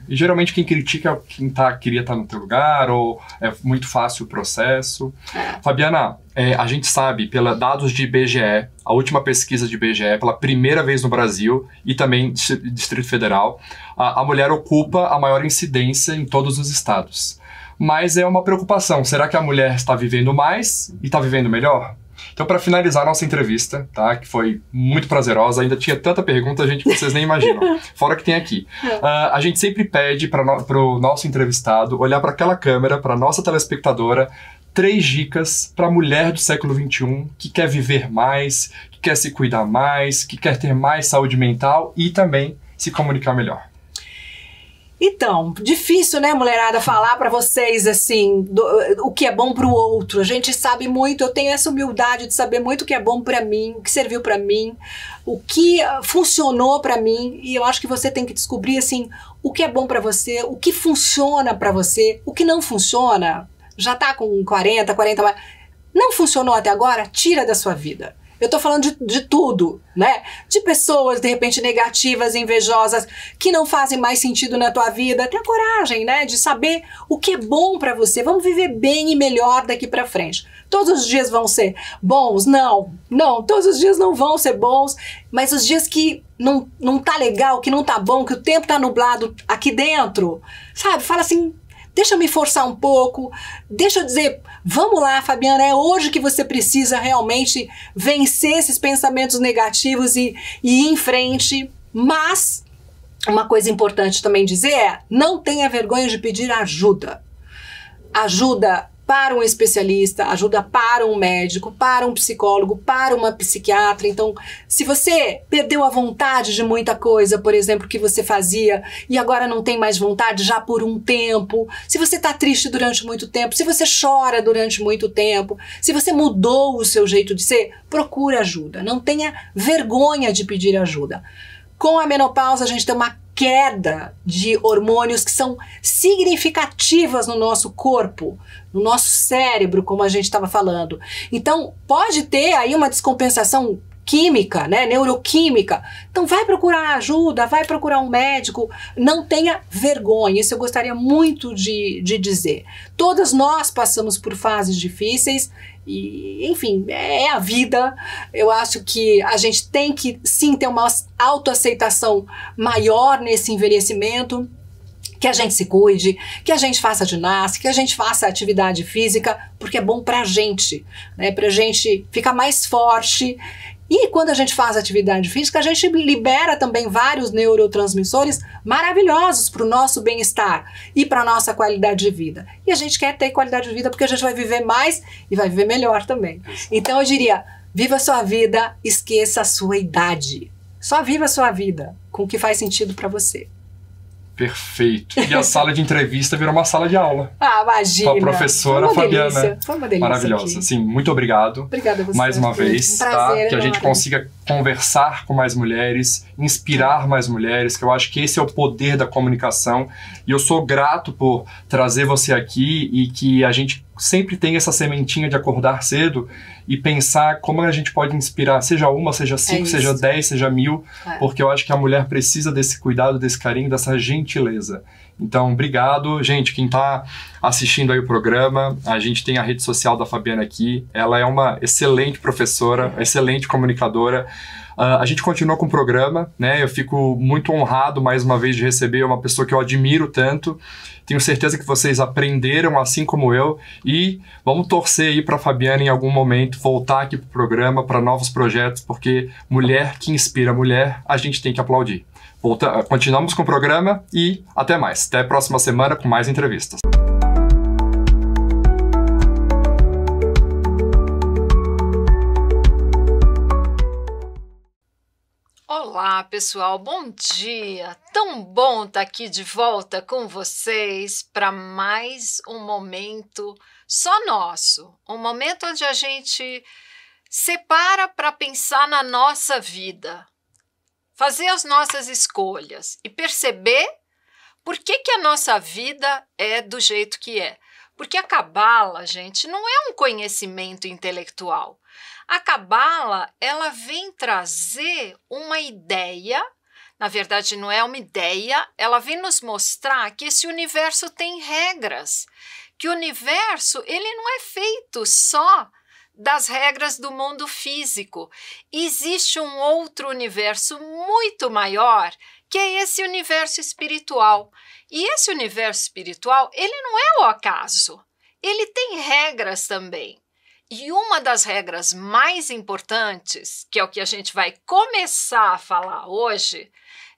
E geralmente quem critica é quem queria estar no teu lugar, ou é muito fácil o processo. Fabiana, a gente sabe, pelos dados de IBGE, a última pesquisa de IBGE, pela primeira vez no Brasil e também Distrito Federal, a mulher ocupa a maior incidência em todos os estados. Mas é uma preocupação, será que a mulher está vivendo mais e está vivendo melhor? Então, para finalizar a nossa entrevista, tá, que foi muito prazerosa, ainda tinha tanta pergunta, gente, que vocês nem imaginam, fora que tem aqui. A gente sempre pede para o nosso entrevistado olhar para aquela câmera, para a nossa telespectadora, 3 dicas para a mulher do século XXI que quer viver mais, que quer se cuidar mais, que quer ter mais saúde mental e também se comunicar melhor. Então, difícil, né, mulherada, falar pra vocês, assim, o que é bom pro outro. A gente sabe muito, eu tenho essa humildade de saber muito o que é bom pra mim, o que serviu pra mim, o que funcionou pra mim, e eu acho que você tem que descobrir, assim, o que é bom pra você, o que funciona pra você, o que não funciona, já tá com 40, não funcionou até agora, tira da sua vida. Eu tô falando de tudo, né? De pessoas, de repente, negativas, invejosas, que não fazem mais sentido na tua vida. Tenha coragem, né? De saber o que é bom pra você. Vamos viver bem e melhor daqui pra frente. Todos os dias vão ser bons? Não, todos os dias não vão ser bons. Mas os dias que não tá legal, que não tá bom, que o tempo tá nublado aqui dentro, sabe? Fala assim... Deixa eu me forçar um pouco, deixa eu dizer, vamos lá, Fabiana, é hoje que você precisa realmente vencer esses pensamentos negativos e ir em frente. Mas, uma coisa importante também dizer é, não tenha vergonha de pedir ajuda. Ajuda para um especialista, ajuda para um médico, para um psicólogo, para uma psiquiatra. Então, se você perdeu a vontade de muita coisa, por exemplo, que você fazia e agora não tem mais vontade já por um tempo, se você está triste durante muito tempo, se você chora durante muito tempo, se você mudou o seu jeito de ser, procure ajuda. Não tenha vergonha de pedir ajuda. Com a menopausa, a gente tem uma queda de hormônios que são significativas no nosso corpo, no nosso cérebro, como a gente estava falando. Então, pode ter aí uma descompensação química, né, neuroquímica. Então, vai procurar ajuda, vai procurar um médico. Não tenha vergonha, isso eu gostaria muito de dizer. Todas nós passamos por fases difíceis e, enfim, é a vida. Eu acho que a gente tem que, sim, ter uma autoaceitação maior nesse envelhecimento, que a gente se cuide, que a gente faça ginástica, que a gente faça atividade física, porque é bom pra gente, né, pra gente ficar mais forte E quando a gente faz atividade física, a gente libera também vários neurotransmissores maravilhosos para o nosso bem-estar e para a nossa qualidade de vida. E a gente quer ter qualidade de vida porque a gente vai viver mais e vai viver melhor também. Então eu diria, viva a sua vida, esqueça a sua idade. Só viva a sua vida com o que faz sentido para você. Perfeito. E a sala de entrevista virou uma sala de aula. Ah, imagina. Com a professora Fabiana. Foi uma delícia. Maravilhosa. Sim, muito obrigado. Obrigada a você. Mais uma vez, um prazer, tá? Que a gente enorme. consiga conversar com mais mulheres, inspirar mais mulheres, que eu acho que esse é o poder da comunicação. E eu sou grato por trazer você aqui e que a gente sempre tem essa sementinha de acordar cedo e pensar como a gente pode inspirar, seja uma, seja 5, seja 10, seja 1000, porque eu acho que a mulher precisa desse cuidado, desse carinho, dessa gentileza. Então, obrigado. Gente, quem está assistindo aí o programa, a gente tem a rede social da Fabiana aqui, ela é uma excelente professora, excelente comunicadora. A gente continua com o programa, né? Eu fico muito honrado, mais uma vez, de receber uma pessoa que eu admiro tanto. Tenho certeza que vocês aprenderam, assim como eu, e vamos torcer aí para a Fabiana, em algum momento, voltar aqui para o programa, para novos projetos, porque mulher que inspira mulher, a gente tem que aplaudir. Continuamos com o programa e até mais. Até a próxima semana com mais entrevistas. Olá, pessoal, bom dia! Tão bom estar aqui de volta com vocês para mais um momento só nosso. Um momento onde a gente separa para pensar na nossa vida, fazer as nossas escolhas e perceber por que a nossa vida é do jeito que é. Porque a Cabala, gente, não é um conhecimento intelectual. A Cabala, ela vem trazer uma ideia, na verdade não é uma ideia, ela vem nos mostrar que esse universo tem regras, que o universo ele não é feito só das regras do mundo físico. Existe um outro universo muito maior, que é esse universo espiritual. E esse universo espiritual, ele não é o acaso, ele tem regras também. E uma das regras mais importantes, que é o que a gente vai começar a falar hoje,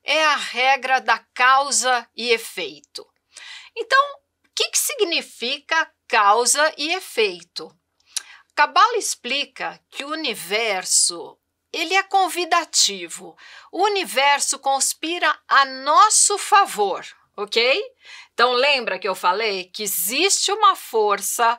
é a regra da causa e efeito. Então, o que significa causa e efeito? Cabala explica que o universo, ele é convidativo. O universo conspira a nosso favor, ok? Então, lembra que eu falei que existe uma força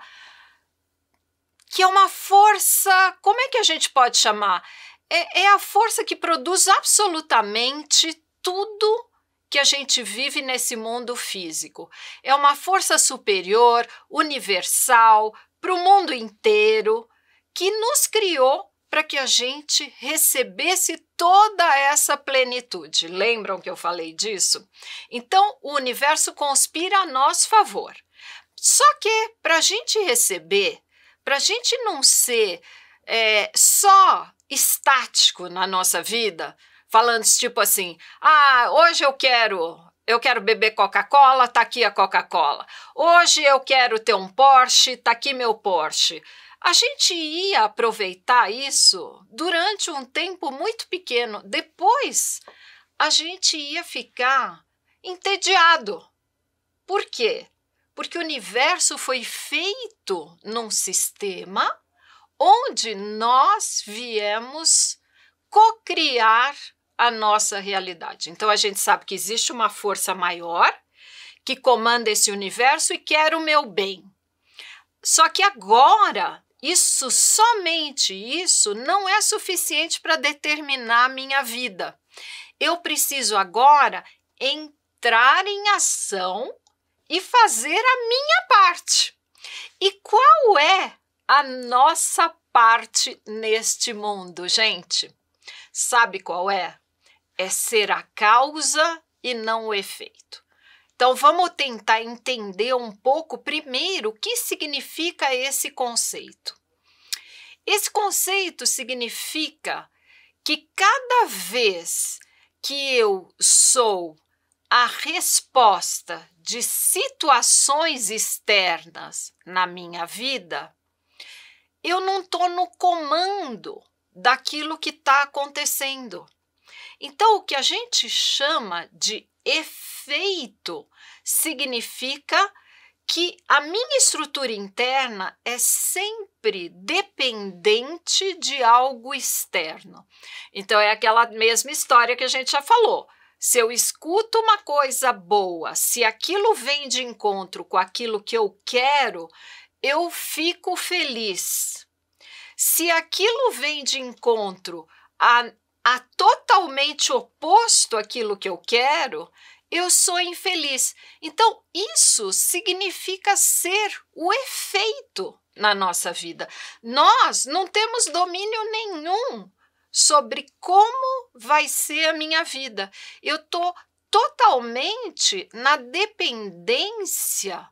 que é uma força, como é que a gente pode chamar? É a força que produz absolutamente tudo que a gente vive nesse mundo físico. É uma força superior, universal, para o mundo inteiro, que nos criou para que a gente recebesse toda essa plenitude. Lembram que eu falei disso? Então, o universo conspira a nosso favor. Só que, para a gente receber, para a gente não ser só estático na nossa vida, falando tipo assim, hoje eu quero beber Coca-Cola, tá aqui a Coca-Cola. Hoje eu quero ter um Porsche, tá aqui meu Porsche. A gente ia aproveitar isso durante um tempo muito pequeno. Depois, a gente ia ficar entediado. Por quê? Porque o universo foi feito num sistema onde nós viemos cocriar a nossa realidade. Então, a gente sabe que existe uma força maior que comanda esse universo e quer o meu bem. Só que agora, somente isso, não é suficiente para determinar a minha vida. Eu preciso agora entrar em ação e fazer a minha parte. E qual é a nossa parte neste mundo, gente? Sabe qual é? É ser a causa e não o efeito. Então, vamos tentar entender um pouco primeiro o que significa esse conceito. Esse conceito significa que cada vez que eu sou a resposta de situações externas na minha vida, eu não estou no comando daquilo que está acontecendo. Então, o que a gente chama de efeito significa que a minha estrutura interna é sempre dependente de algo externo. Então, é aquela mesma história que a gente já falou. Se eu escuto uma coisa boa, se aquilo vem de encontro com aquilo que eu quero, eu fico feliz. Se aquilo vem de encontro a totalmente oposto àquilo que eu quero, eu sou infeliz. Então, isso significa ser o efeito na nossa vida. Nós não temos domínio nenhum sobre como vai ser a minha vida. Eu estou totalmente na dependência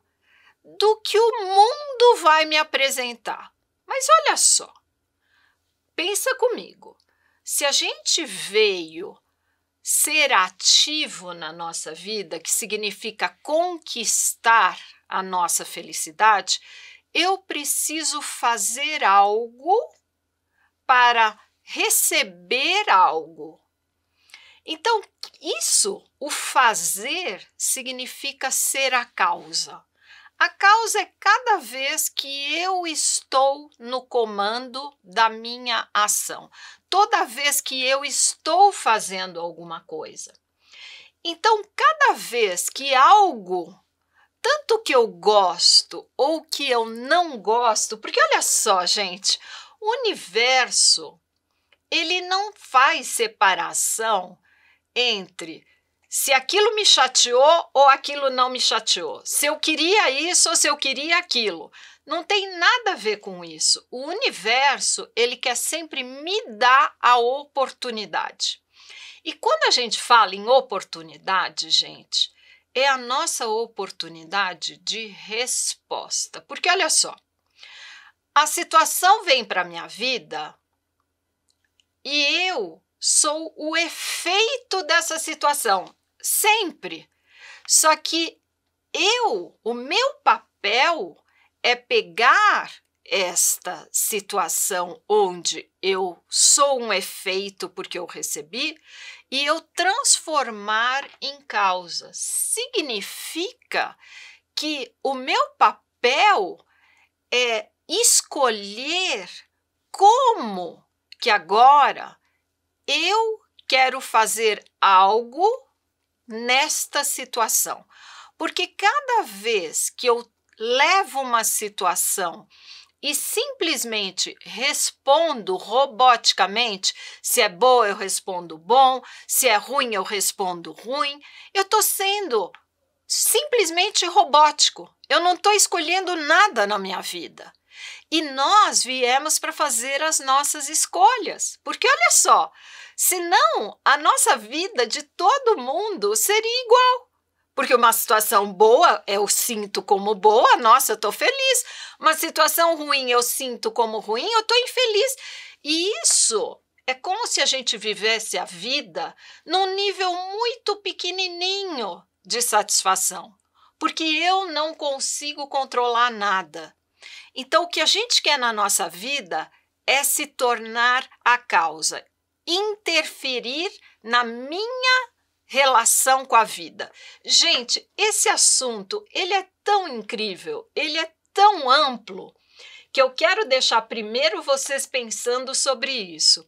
do que o mundo vai me apresentar. Mas olha só, pensa comigo. Se a gente veio ser ativo na nossa vida, que significa conquistar a nossa felicidade, eu preciso fazer algo para receber algo. Então, o fazer, significa ser a causa. A causa é cada vez que eu estou no comando da minha ação. Toda vez que eu estou fazendo alguma coisa. Então, cada vez que algo, tanto que eu gosto ou que eu não gosto, porque olha só, gente, o universo, ele não faz separação entre se aquilo me chateou ou aquilo não me chateou. Se eu queria isso ou se eu queria aquilo. Não tem nada a ver com isso. O universo, ele quer sempre me dar a oportunidade. E quando a gente fala em oportunidade, gente, é a nossa oportunidade de resposta. Porque olha só, a situação vem para a minha vida e eu sou o efeito dessa situação, sempre. Só que o meu papel é pegar esta situação onde eu sou um efeito porque eu recebi e eu transformar em causa. Significa que o meu papel é escolher como que agora eu quero fazer algo nesta situação. Porque cada vez que eu levo uma situação e simplesmente respondo roboticamente, se é boa eu respondo bom, se é ruim eu respondo ruim, eu estou sendo simplesmente robótico. Eu não estou escolhendo nada na minha vida. E nós viemos para fazer as nossas escolhas. Porque olha só, senão a nossa vida de todo mundo seria igual. Porque uma situação boa eu sinto como boa, nossa, eu estou feliz. Uma situação ruim eu sinto como ruim, eu estou infeliz. E isso é como se a gente vivesse a vida num nível muito pequenininho de satisfação. Porque eu não consigo controlar nada. Então, o que a gente quer na nossa vida é se tornar a causa, interferir na minha relação com a vida. Gente, esse assunto, ele é tão incrível, ele é tão amplo, que eu quero deixar primeiro vocês pensando sobre isso.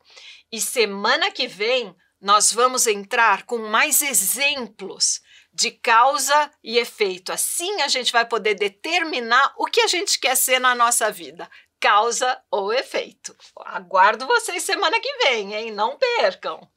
E semana que vem, nós vamos entrar com mais exemplos de causa e efeito. Assim a gente vai poder determinar o que a gente quer ser na nossa vida, causa ou efeito. Aguardo vocês semana que vem, hein? Não percam!